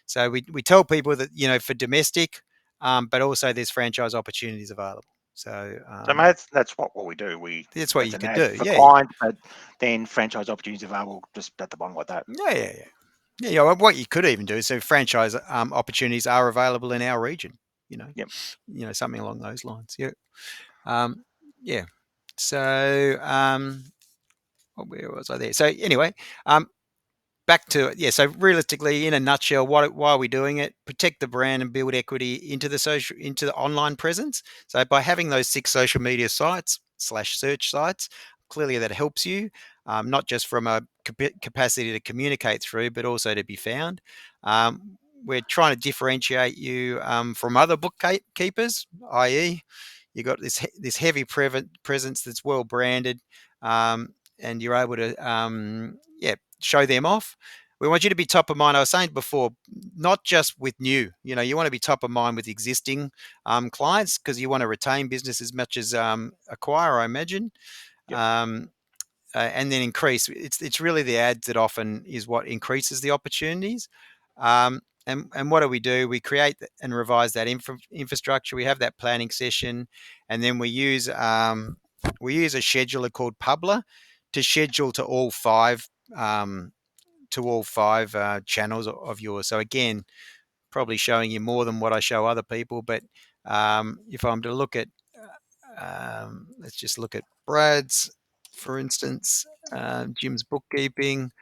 So we tell people that for domestic, but also there's franchise opportunities available. So So that's what we do. that's what It's you an could ad do. for Yeah, clients, but then franchise opportunities available just at the bottom like that. yeah, yeah, yeah. Yeah, what you could even do is so franchise opportunities are available in our region. You know, Yep. something along those lines. Yeah. Um, yeah. So, where was I there? So anyway, um, back to it. Yeah. So realistically, in a nutshell, why are we doing it? Protect the brand and build equity into the online presence. So by having those 6 social media sites slash search sites, clearly that helps you, not just from a capacity to communicate through, but also to be found. We're trying to differentiate you from other bookkeepers, i.e., you've got this heavy presence that's well branded, and you're able to yeah, show them off. We want you to be top of mind. I was saying before, not just with new. You want to be top of mind with existing clients because you want to retain business as much as acquire, I imagine. Yep. Um, and then increase. It's really the ads that often is what increases the opportunities. And what do? We create and revise that infrastructure. We have that planning session, and then we use a scheduler called Publer to schedule um, to all five channels of yours. So again, probably showing you more than what I show other people. But if I'm to look at, let's just look at Brad's, for instance, Jim's bookkeeping.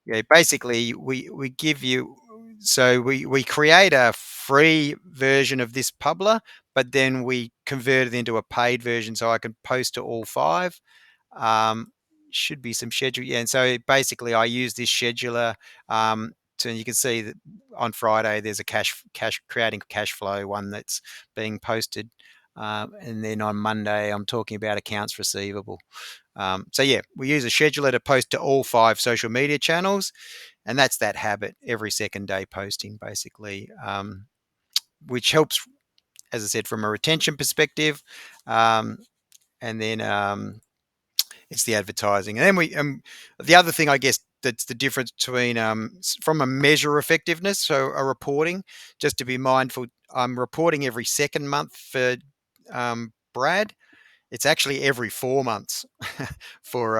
Yeah, basically we give you. So we create a free version of this Publer, but then we convert it into a paid version so I can post to all five. Um, should be some schedule. Yeah, and so basically I use this scheduler. So you can see that on Friday there's a cash creating cash flow one that's being posted, and then on Monday I'm talking about accounts receivable. So yeah, we use a scheduler to post to all 5 social media channels, and that's that habit every second day posting basically, which helps, as I said, from a retention perspective, um, and then it's the advertising. And then the other thing, I guess, that's the difference between from a measure effectiveness, so a reporting, just to be mindful. I'm reporting every second month for Brad. It's actually every 4 months for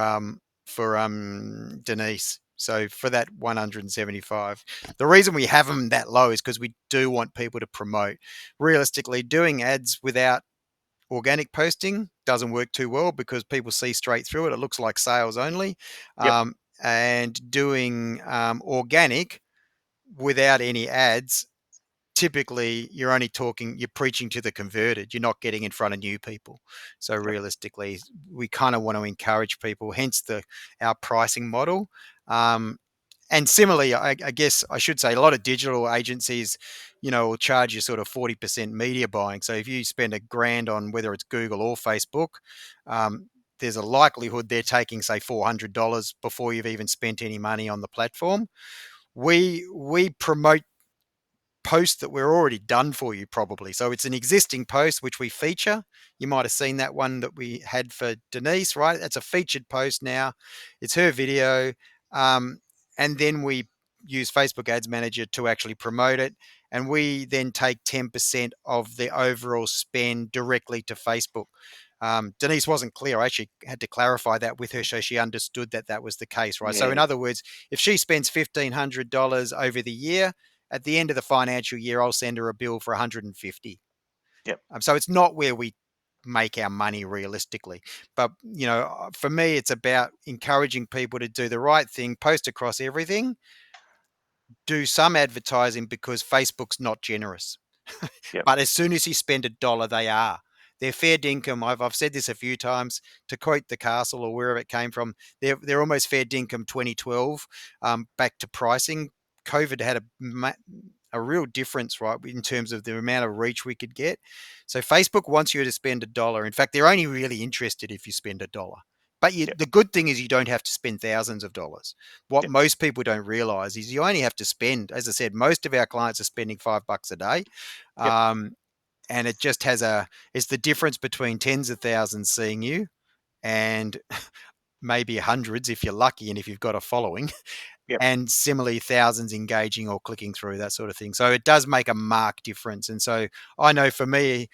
Denise. So for that 175, the reason we have them that low is because we do want people to promote. Realistically, doing ads without organic posting doesn't work too well because people see straight through it. It looks like sales only. Yep. And doing organic without any ads, typically you're preaching to the converted. You're not getting in front of new people. So Yep. realistically, we kind of want to encourage people, hence our pricing model. And similarly, I guess I should say a lot of digital agencies, will charge you sort of 40% media buying. So if you spend $1,000 on whether it's Google or Facebook, there's a likelihood they're taking say $400 before you've even spent any money on the platform. We promote posts that we're already done for you probably. So it's an existing post which we feature. You might have seen that one that we had for Denise, right? That's a featured post now. It's her video. And then we use Facebook Ads Manager to actually promote it. and we then take 10% of the overall spend directly to Facebook. Denise wasn't clear. I actually had to clarify that with her so she understood that that was the case, right? So, Yeah. in other words, if she spends $1,500 over the year, at the end of the financial year, I'll send her a bill for 150. Yep. So it's not where we make our money realistically. But, for me, it's about encouraging people to do the right thing, post across everything, do some advertising because Facebook's not generous. Yep. But as soon as you spend a dollar, they are. They're fair dinkum. I've said this a few times. To quote the castle or wherever it came from, they're almost fair dinkum 2012 back to pricing. COVID had a real difference, right, in terms of the amount of reach we could get. So Facebook wants you to spend a dollar. In fact, they're only really interested if you spend a dollar. But Yep. the good thing is you don't have to spend thousands of dollars. What Yep. most people don't realize is you only have to spend, as I said, most of our clients are spending $5 a day. Yep. Um, and it just it's the difference between tens of thousands seeing you and maybe hundreds if you're lucky and if you've got a following, Yep. and similarly thousands engaging or clicking through, that sort of thing. So it does make a marked difference. And so I know for me,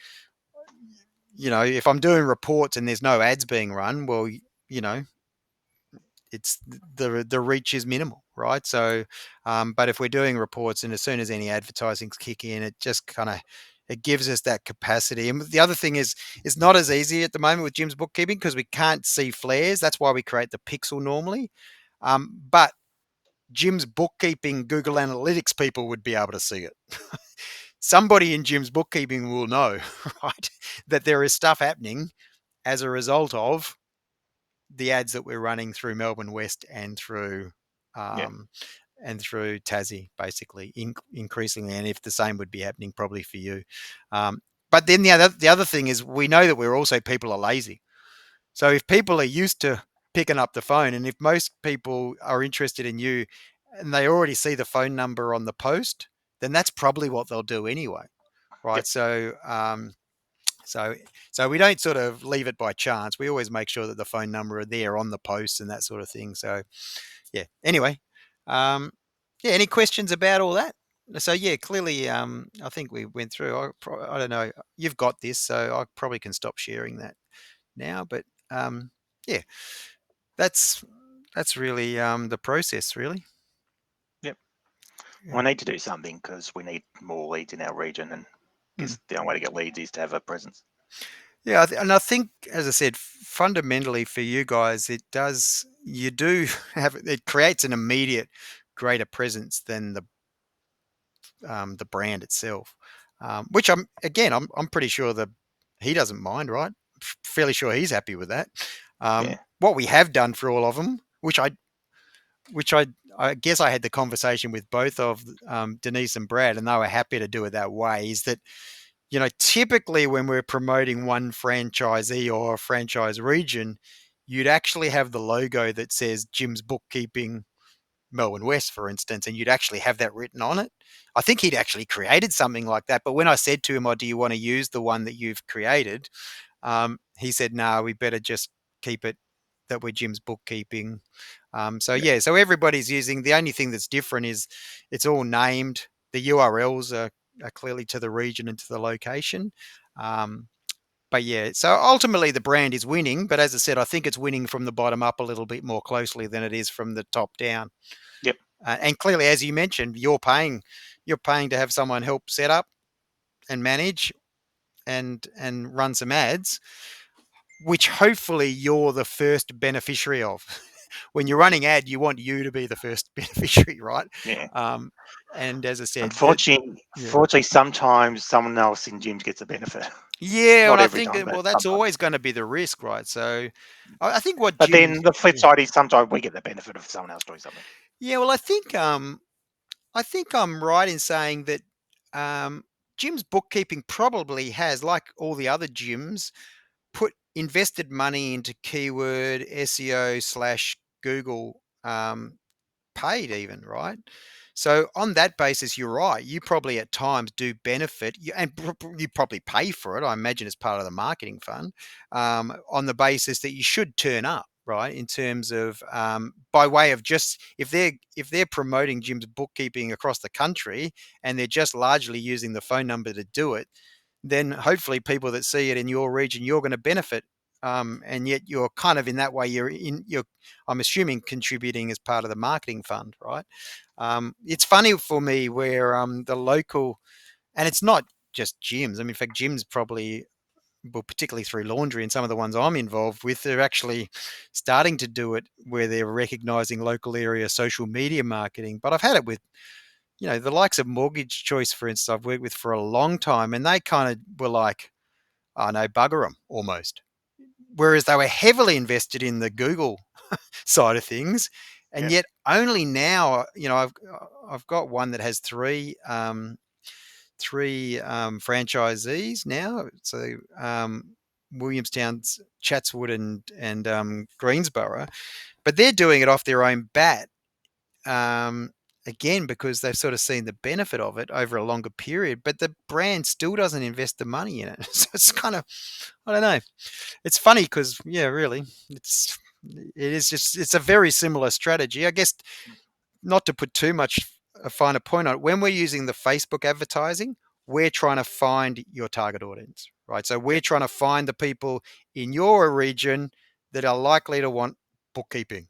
if I'm doing reports and there's no ads being run, well, it's the reach is minimal, right? So, but if we're doing reports and as soon as any advertisings kick in, it just kind of it gives us that capacity. And the other thing is, it's not as easy at the moment with Jim's bookkeeping because we can't see flares. That's why we create the pixel normally. But Jim's bookkeeping Google Analytics people would be able to see it. Somebody in Jim's bookkeeping will know, right, that there is stuff happening as a result of the ads that we're running through Melbourne West Yep. um, and through Tassie, basically, increasingly. And if the same would be happening, probably for you. But then the other thing is we know that we're also people are lazy. So if people are used to picking up the phone, and if most people are interested in you, and they already see the phone number on the post, then that's probably what they'll do anyway, right? Yep. So we don't sort of leave it by chance. We always make sure that the phone number are there on the post and that sort of thing. So yeah. Anyway, um, yeah. Any questions about all that? So yeah, clearly, I think we went through. I don't know. You've got this, so I probably can stop sharing that now. But yeah, that's that's really the process, really. Yep. Yeah. We need to do something because we need more leads in our region, and I Hmm. guess the only way to get leads is to have a presence. Yeah, and I think, as I said, fundamentally for you guys, you do have, it creates an immediate greater presence than the brand itself, which I'm pretty sure that he doesn't mind, right? Fairly sure he's happy with that. Yeah. What we have done for all of them, which I guess I had the conversation with both of Denise and Brad, and they were happy to do it that way, is that typically when we're promoting one franchisee or a franchise region, you'd actually have the logo that says Jim's Bookkeeping Melbourne West, for instance, and you'd actually have that written on it. I think he'd actually created something like that. But when I said to him, "Oh, do you want to use the one that you've created?" He said, "No, we better just keep it that we're Jim's Bookkeeping." So Yep. yeah, so everybody's using. The only thing that's different is it's all named. The URLs are clearly to the region and to the location. Um, but yeah, so ultimately the brand is winning. But as I said, I think it's winning from the bottom up a little bit more closely than it is from the top down. Yep. And clearly, as you mentioned, you're paying to have someone help set up and manage and run some ads, which hopefully you're the first beneficiary of. When you're running ad, you want you to be the first beneficiary, right? Yeah. Um, and as I said, yeah, Unfortunately, sometimes someone else in gyms gets a benefit. yeah, and Not I every think time, but well, that's sometimes. always going to be the risk, right? So, I think what But Jim, then the flip yeah, side is sometimes we get the benefit of someone else doing something. yeah, well, I think I'm right in saying that Jim's bookkeeping probably has, like all the other gyms, put invested money into keyword SEO slash Google paid even, right? So on that basis, you're right. You probably at times do benefit, and you probably pay for it. I imagine it's part of the marketing fund on the basis that you should turn up. right? In terms of by way of just if they're promoting Jim's bookkeeping across the country and they're just largely using the phone number to do it, then hopefully people that see it in your region, you're going to benefit. And yet you're kind of in that way you're I'm assuming contributing as part of the marketing fund, right? It's funny for me where the local, and it's not just gyms. I mean, in fact, gyms probably, well, particularly through laundry and some of the ones I'm involved with, they're actually starting to do it where they're recognizing local area social media marketing. But I've had it with, the likes of Mortgage Choice, for instance, I've worked with for a long time, and they kind of were like, oh, no, bugger them almost. Whereas they were heavily invested in the Google side of things. And Yep. yet only now, I've got one that has three franchisees now. So Williamstown, Chatswood, and Greensborough, but they're doing it off their own bat. Um, Again, because they've sort of seen the benefit of it over a longer period, but the brand still doesn't invest the money in it. So it's kind of, I don't know. It's funny because, yeah, really, it's a very similar strategy. I guess not to put too much a finer point on it, when we're using the Facebook advertising, we're trying to find your target audience, right? So we're Yep. trying to find the people in your region that are likely to want bookkeeping.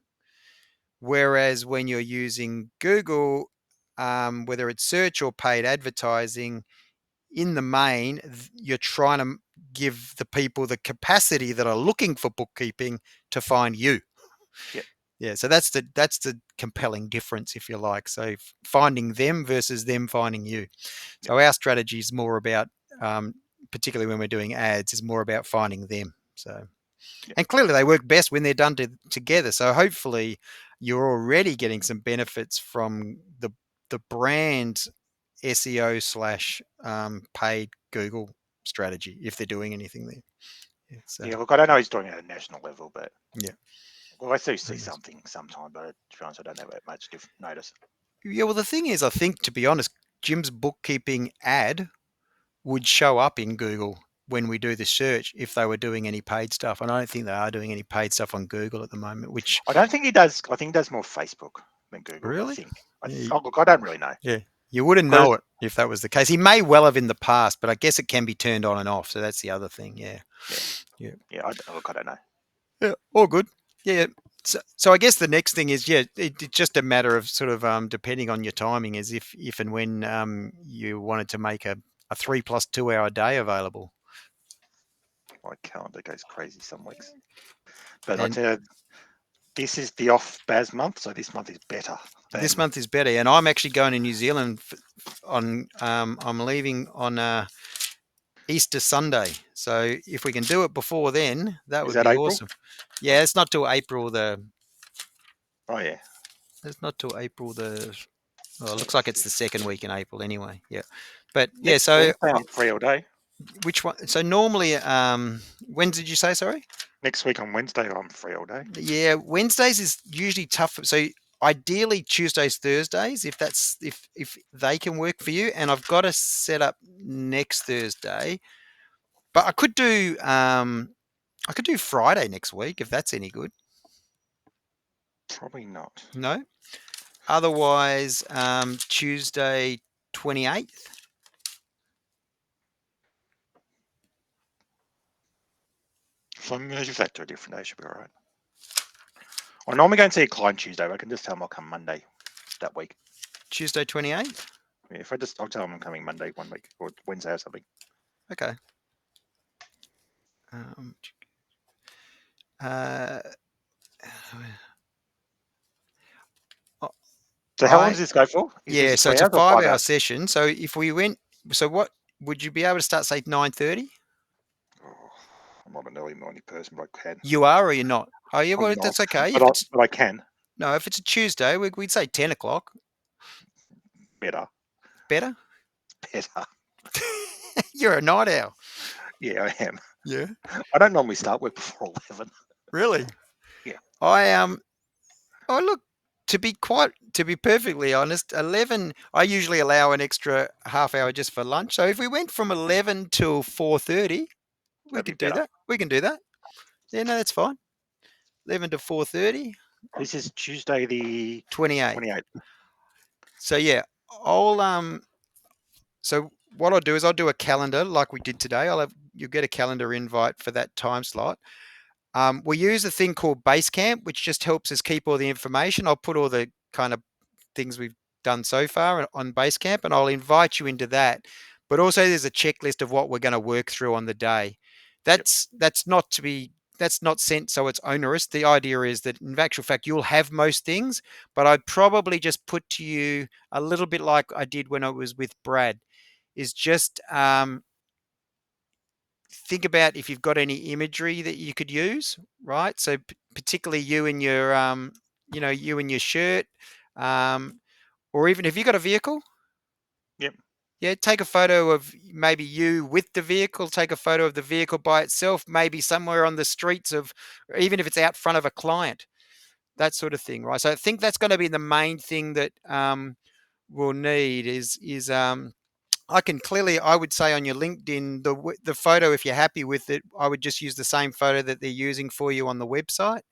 Whereas when you're using Google, whether it's search or paid advertising, in the main, you're trying to give the people the capacity that are looking for bookkeeping to find you. Yep. Yeah, so that's the compelling difference, if you like. So finding them versus them finding you. Yep. So our strategy is more about, um, particularly when we're doing ads, is more about finding them. So, Yep. and clearly they work best when they're done together. So hopefully you're already getting some benefits from the brand SEO slash paid Google strategy if they're doing anything there. Yeah, so Yeah. Look, I don't know he's doing it at a national level, but yeah. well, I do see something sometime, but to be honest, I don't have that much notice. Yeah, well, the thing is, I think, to be honest, Jim's bookkeeping ad would show up in Google when we do the search if they were doing any paid stuff. And I don't think they are doing any paid stuff on Google at the moment, which I don't think he does. I think he does more Facebook than Google. I really, think. yeah, Oh, look, I don't really know. yeah, you wouldn't Because know it if that was the case. He may well have in the past, but I guess it can be turned on and off. So that's the other thing. Yeah, yeah, yeah, yeah. Look, I don't know. yeah, all good. Yeah. So I guess the next thing is, yeah, it's just a matter of sort of depending on your timing, is if and when you wanted to make a 3 + 2 hour day available. My calendar goes crazy some weeks, but I And tell you, this is the off Baz month, so this month is better this than. month is better. And I'm actually going to New Zealand on. I'm leaving on Easter Sunday. So if we can do it before then, that Is would that be April? awesome. Yeah, it's not till April the. Oh yeah, It's not till April the. Oh, it looks like it's the 25th. second week in April anyway. Yeah, but yeah. Next So Wednesday, I'm free all day. which one? So normally, when did you say? Sorry. Next week on Wednesday, I'm free all day. Yeah, Wednesdays is usually tough. So ideally Tuesdays, Thursdays, if they can work for you. And I've got to set up next Thursday, but I could do Friday next week if that's any good. Probably not. No. Otherwise, Tuesday 28th. So I'm going to that to a different day. Should be all right. I normally go and see a client Tuesday, but I can just tell them I'll come Monday that week. Tuesday 28th. Yeah, I'll tell them I'm coming Monday one week or Wednesday or something. Okay. Um, uh, So how long I does this go for? Is Yeah, this so it's a 3 hours or 5 hour 5 hours? session. So if we went, so what would you be able to start, say, 9:30? Oh, I'm not an early morning person, but I can. You are or you're not? Oh, yeah, I'm well, not, that's okay. but If it's I can. no, if it's a Tuesday, we'd say 10 o'clock. Better, Better. better. You're a night owl. Yeah, I am. Yeah. I don't normally start work before 11. Really? Yeah. I Oh, look. To be perfectly honest, 11. I usually allow an extra half hour just for lunch. So if we went from 11 till 4:30, we That'd be could do better. that. We can do that. Yeah, no, that's fine. 11 to 4:30. This is Tuesday the 28. 28th. So yeah, I'll so what I'll do is I'll do a calendar like we did today. You'll get a calendar invite for that time slot. We use a thing called Basecamp, which just helps us keep all the information. I'll put all the kind of things we've done so far on Basecamp, and I'll invite you into that. But also, there's a checklist of what we're going to work through on the day. Yep. That's not sent so it's onerous. The idea is that in actual fact you'll have most things, but I'd probably just put to you a little bit like I did when I was with Brad, is just think about if you've got any imagery that you could use, right? So particularly you and your shirt, um, or even if you got a vehicle, Yep. yeah, take a photo of maybe you with the vehicle, take a photo of the vehicle by itself, maybe somewhere on the streets of, even if it's out front of a client, that sort of thing, right? So I think that's going to be the main thing that we'll need is I would say on your LinkedIn, the photo, if you're happy with it, I would just use the same photo that they're using for you on the website.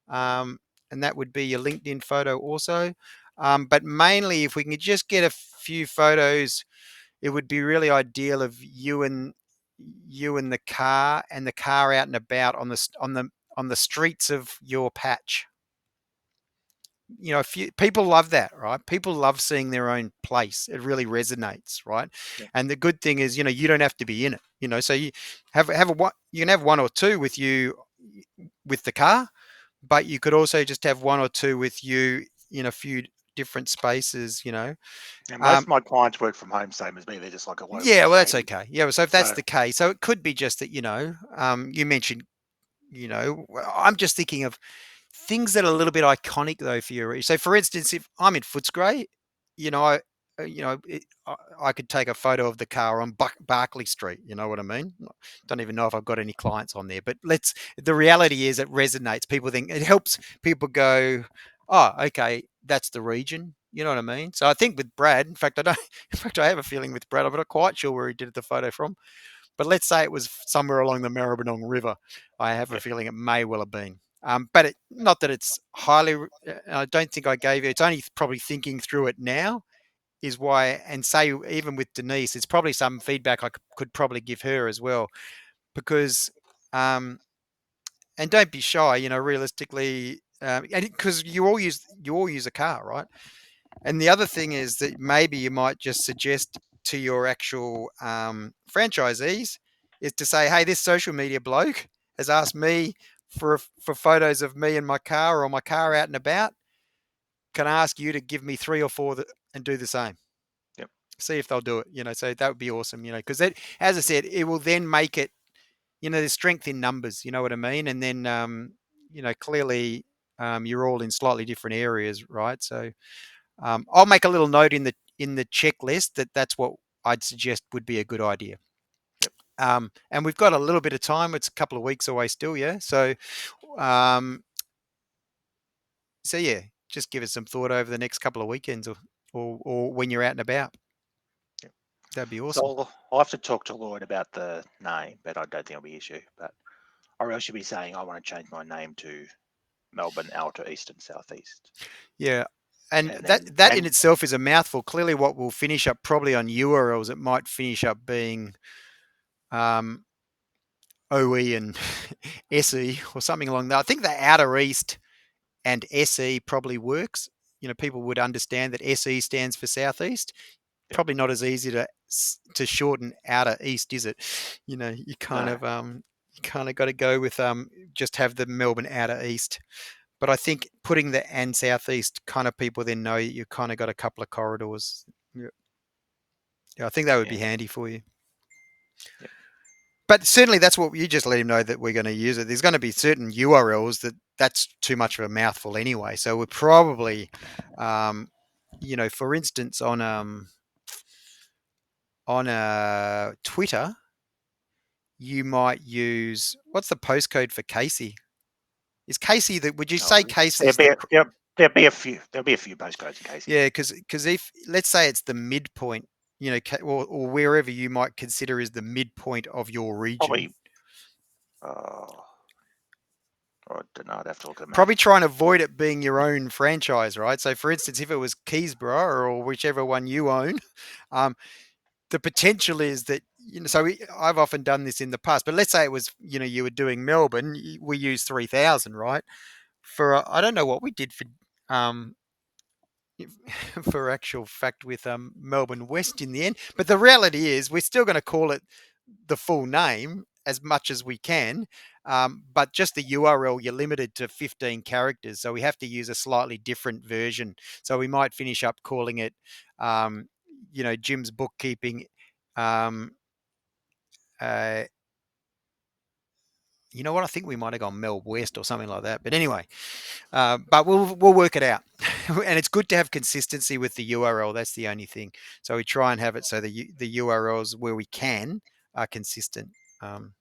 Um, and that would be your LinkedIn photo also. But mainly, if we can just get a few photos, it would be really ideal of you and the car out and about on the streets of your patch. People love that, right? People love seeing their own place. It really resonates, right? Yep. And the good thing is, you don't have to be in it. So you you can have one or two with you with the car, but you could also just have one or two with you in a few different spaces. And most Um, of my clients work from home, same as me. They're just like a local yeah, well, that's tradie. okay. Yeah, so if that's So the case, so it could be just that, you mentioned, I'm just thinking of things that are a little bit iconic though for you. So, for instance, if I'm in Footscray, you know, I, I could take a photo of the car on Barclay Street. You know what I mean? Don't even know if I've got any clients on there, but the reality is it resonates. People think it helps people go, oh, okay, that's the region. You know what I mean? So I think with Brad, in fact, in fact, I have a feeling with Brad, I'm not quite sure where he did the photo from, but let's say it was somewhere along the Maribyrnong River. I have a yep. feeling it may well have been. But not that it's highly, I don't think I gave you, it's only probably thinking through it now is why, and say even with Denise, it's probably some feedback I could probably give her as well. Because, and don't be shy, realistically, because you all use a car, right? And the other thing is that maybe you might just suggest to your actual franchisees is to say, hey, this social media bloke has asked me for photos of me and my car or my car out and about. Can I ask you to give me three or four and do the same? Yep. See if they'll do it. So that would be awesome. Because that, as I said, it will then make it. There's strength in numbers. You know what I mean? And then clearly you're all in slightly different areas, right? So I'll make a little note in the checklist that's what I'd suggest would be a good idea. Yep. And we've got a little bit of time. It's a couple of weeks away still, yeah. Um, so yeah, just give it some thought over the next couple of weekends, or when you're out and about. Yep. That'd be So awesome. I'll have to talk to Lloyd about the name, but I don't think it'll be an issue. But I really should be saying I want to change my name to Melbourne Outer East and Southeast. Yeah. And And that then that in and itself is a mouthful. Clearly, what will finish up probably on URLs, it might finish up being um, OE and SE or something along that. I think the Outer East and SE probably works. People would understand that SE stands for Southeast. yep. Probably not as easy to shorten Outer East, is it? No. You kind of got to go with just have the Melbourne Outer East. But I think putting the and Southeast kind of people then know you kind of got a couple of corridors. Yeah, yeah, I think that would be Yeah. handy for you. Yep. But certainly that's what you just let him know that we're going to use it. There's going to be certain URLs that's too much of a mouthful anyway. So we're probably, um, for instance, on Twitter, you might use what's the postcode for Casey? Is Casey that? Would you Oh, say Casey's there'll be a few postcodes in Casey. yeah? Because if let's say it's the midpoint, or wherever you might consider is the midpoint of your region. Probably. Uh, I don't know. I'd have to look at the map. Probably try and avoid it being your own franchise, right? So, for instance, if it was Keysborough or whichever one you own, um, the potential is that I've often done this in the past. But let's say it was you were doing Melbourne, we use 3,000, right? For I don't know what we did um, for actual fact with Melbourne West in the end. But the reality is, we're still going to call it the full name as much as we can. But just the URL, you're limited to 15 characters. So we have to use a slightly different version. So we might finish up calling it, Jim's Bookkeeping. Um, uh, you know what? I think we might have gone Mel West or something like that. But anyway, but we'll work it out. And it's good to have consistency with the URL. That's the only thing. So we try and have it so the URLs where we can are consistent. Um,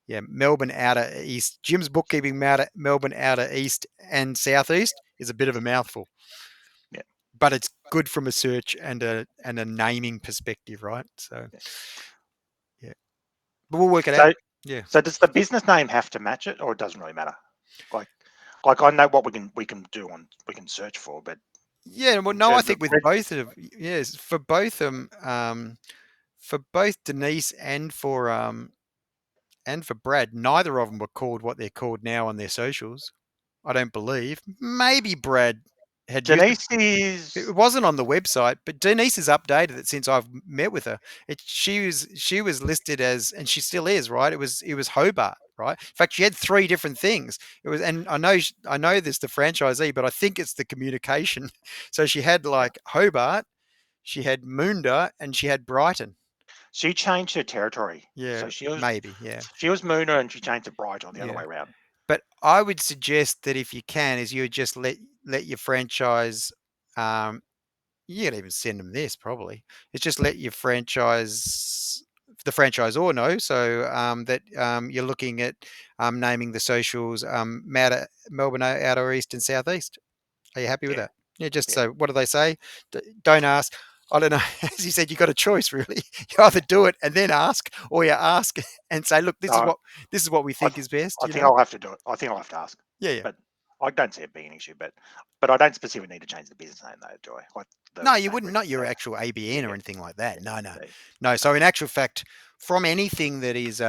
yeah, Melbourne Outer East. Jim's Bookkeeping Melbourne Outer East and Southeast is a bit of a mouthful, Yeah. but it's good from a search and a naming perspective, right? So Yeah. yeah, but we'll work it out. So, Yeah. so does the business name have to match it, or it doesn't really matter? Like, like I know what we can search for, but Yeah, well, in no, I terms of think with both of yes, for both for both Denise and for Brad, neither of them were called what they're called now on their socials. I don't believe. Maybe Brad had used it. Denise is It wasn't on the website, but Denise has updated it since I've met with her. She was listed as, and she still is, right? It was Hobart, right? In fact, she had three different things. It was, and I know this the franchisee, but I think it's the communication. So she had like Hobart, she had Moonda, and she had Brighton. she changed her territory. Yeah, So maybe, yeah, she was Mooner and she changed to Bright or the other yeah. way around. But I would suggest that if you can, is you would just let your franchise. You could even send them this probably. It's just let your the franchisor know, so that you're looking at naming the socials Melbourne Outer East and Southeast. Are you happy with Yeah, that? Yeah, just yeah. so what do they say? Don't ask. I don't know. As you said, you got a choice really. You either do it and then ask, or you ask and say, look, No, this is what we I, think is best. I think I'll have to do it. I think I'll have to ask, Yeah, yeah. but I don't see it being an issue. But I don't specifically need to change the business name though, do I? Like the No, you name wouldn't. Not registered your as. actual Yeah, ABN or yeah, anything like that. yeah. No, no, See, no. no, So in actual fact, from anything that is,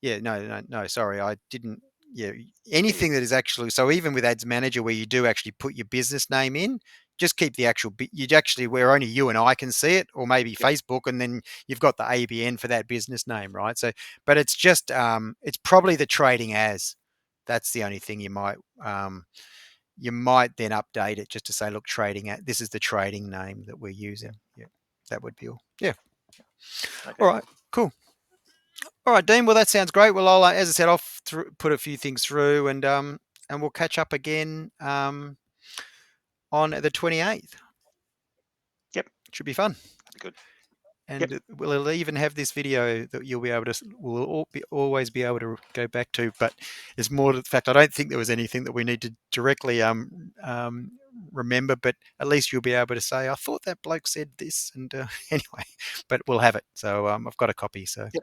yeah, no, no, no. Sorry, I didn't. Yeah, yeah, yeah, anything that is actually, so even with Ads Manager, where you do actually put your business name in, just keep the actual. You'd actually where only you and I can see it, or maybe yep, Facebook, and then you've got the ABN for that business name, right? So, but it's just, it's probably the trading as. That's the only thing you might then update it just to say, look, trading at this is the trading name that we're yeah, using. Yeah, that would be all. Yeah. All okay, right. Cool. All right, Dean. Well, that sounds great. Well, I'll, as I said, put a few things through, and we'll catch up again on the 28th. yep, Should be fun. that'd be good. Yep, And we'll even have this video that you'll be able to, always be able to go back to. But it's more to the fact I don't think there was anything that we need to directly remember, but at least you'll be able to say, I thought that bloke said this, and anyway, but we'll have it. So I've got a copy. So yep.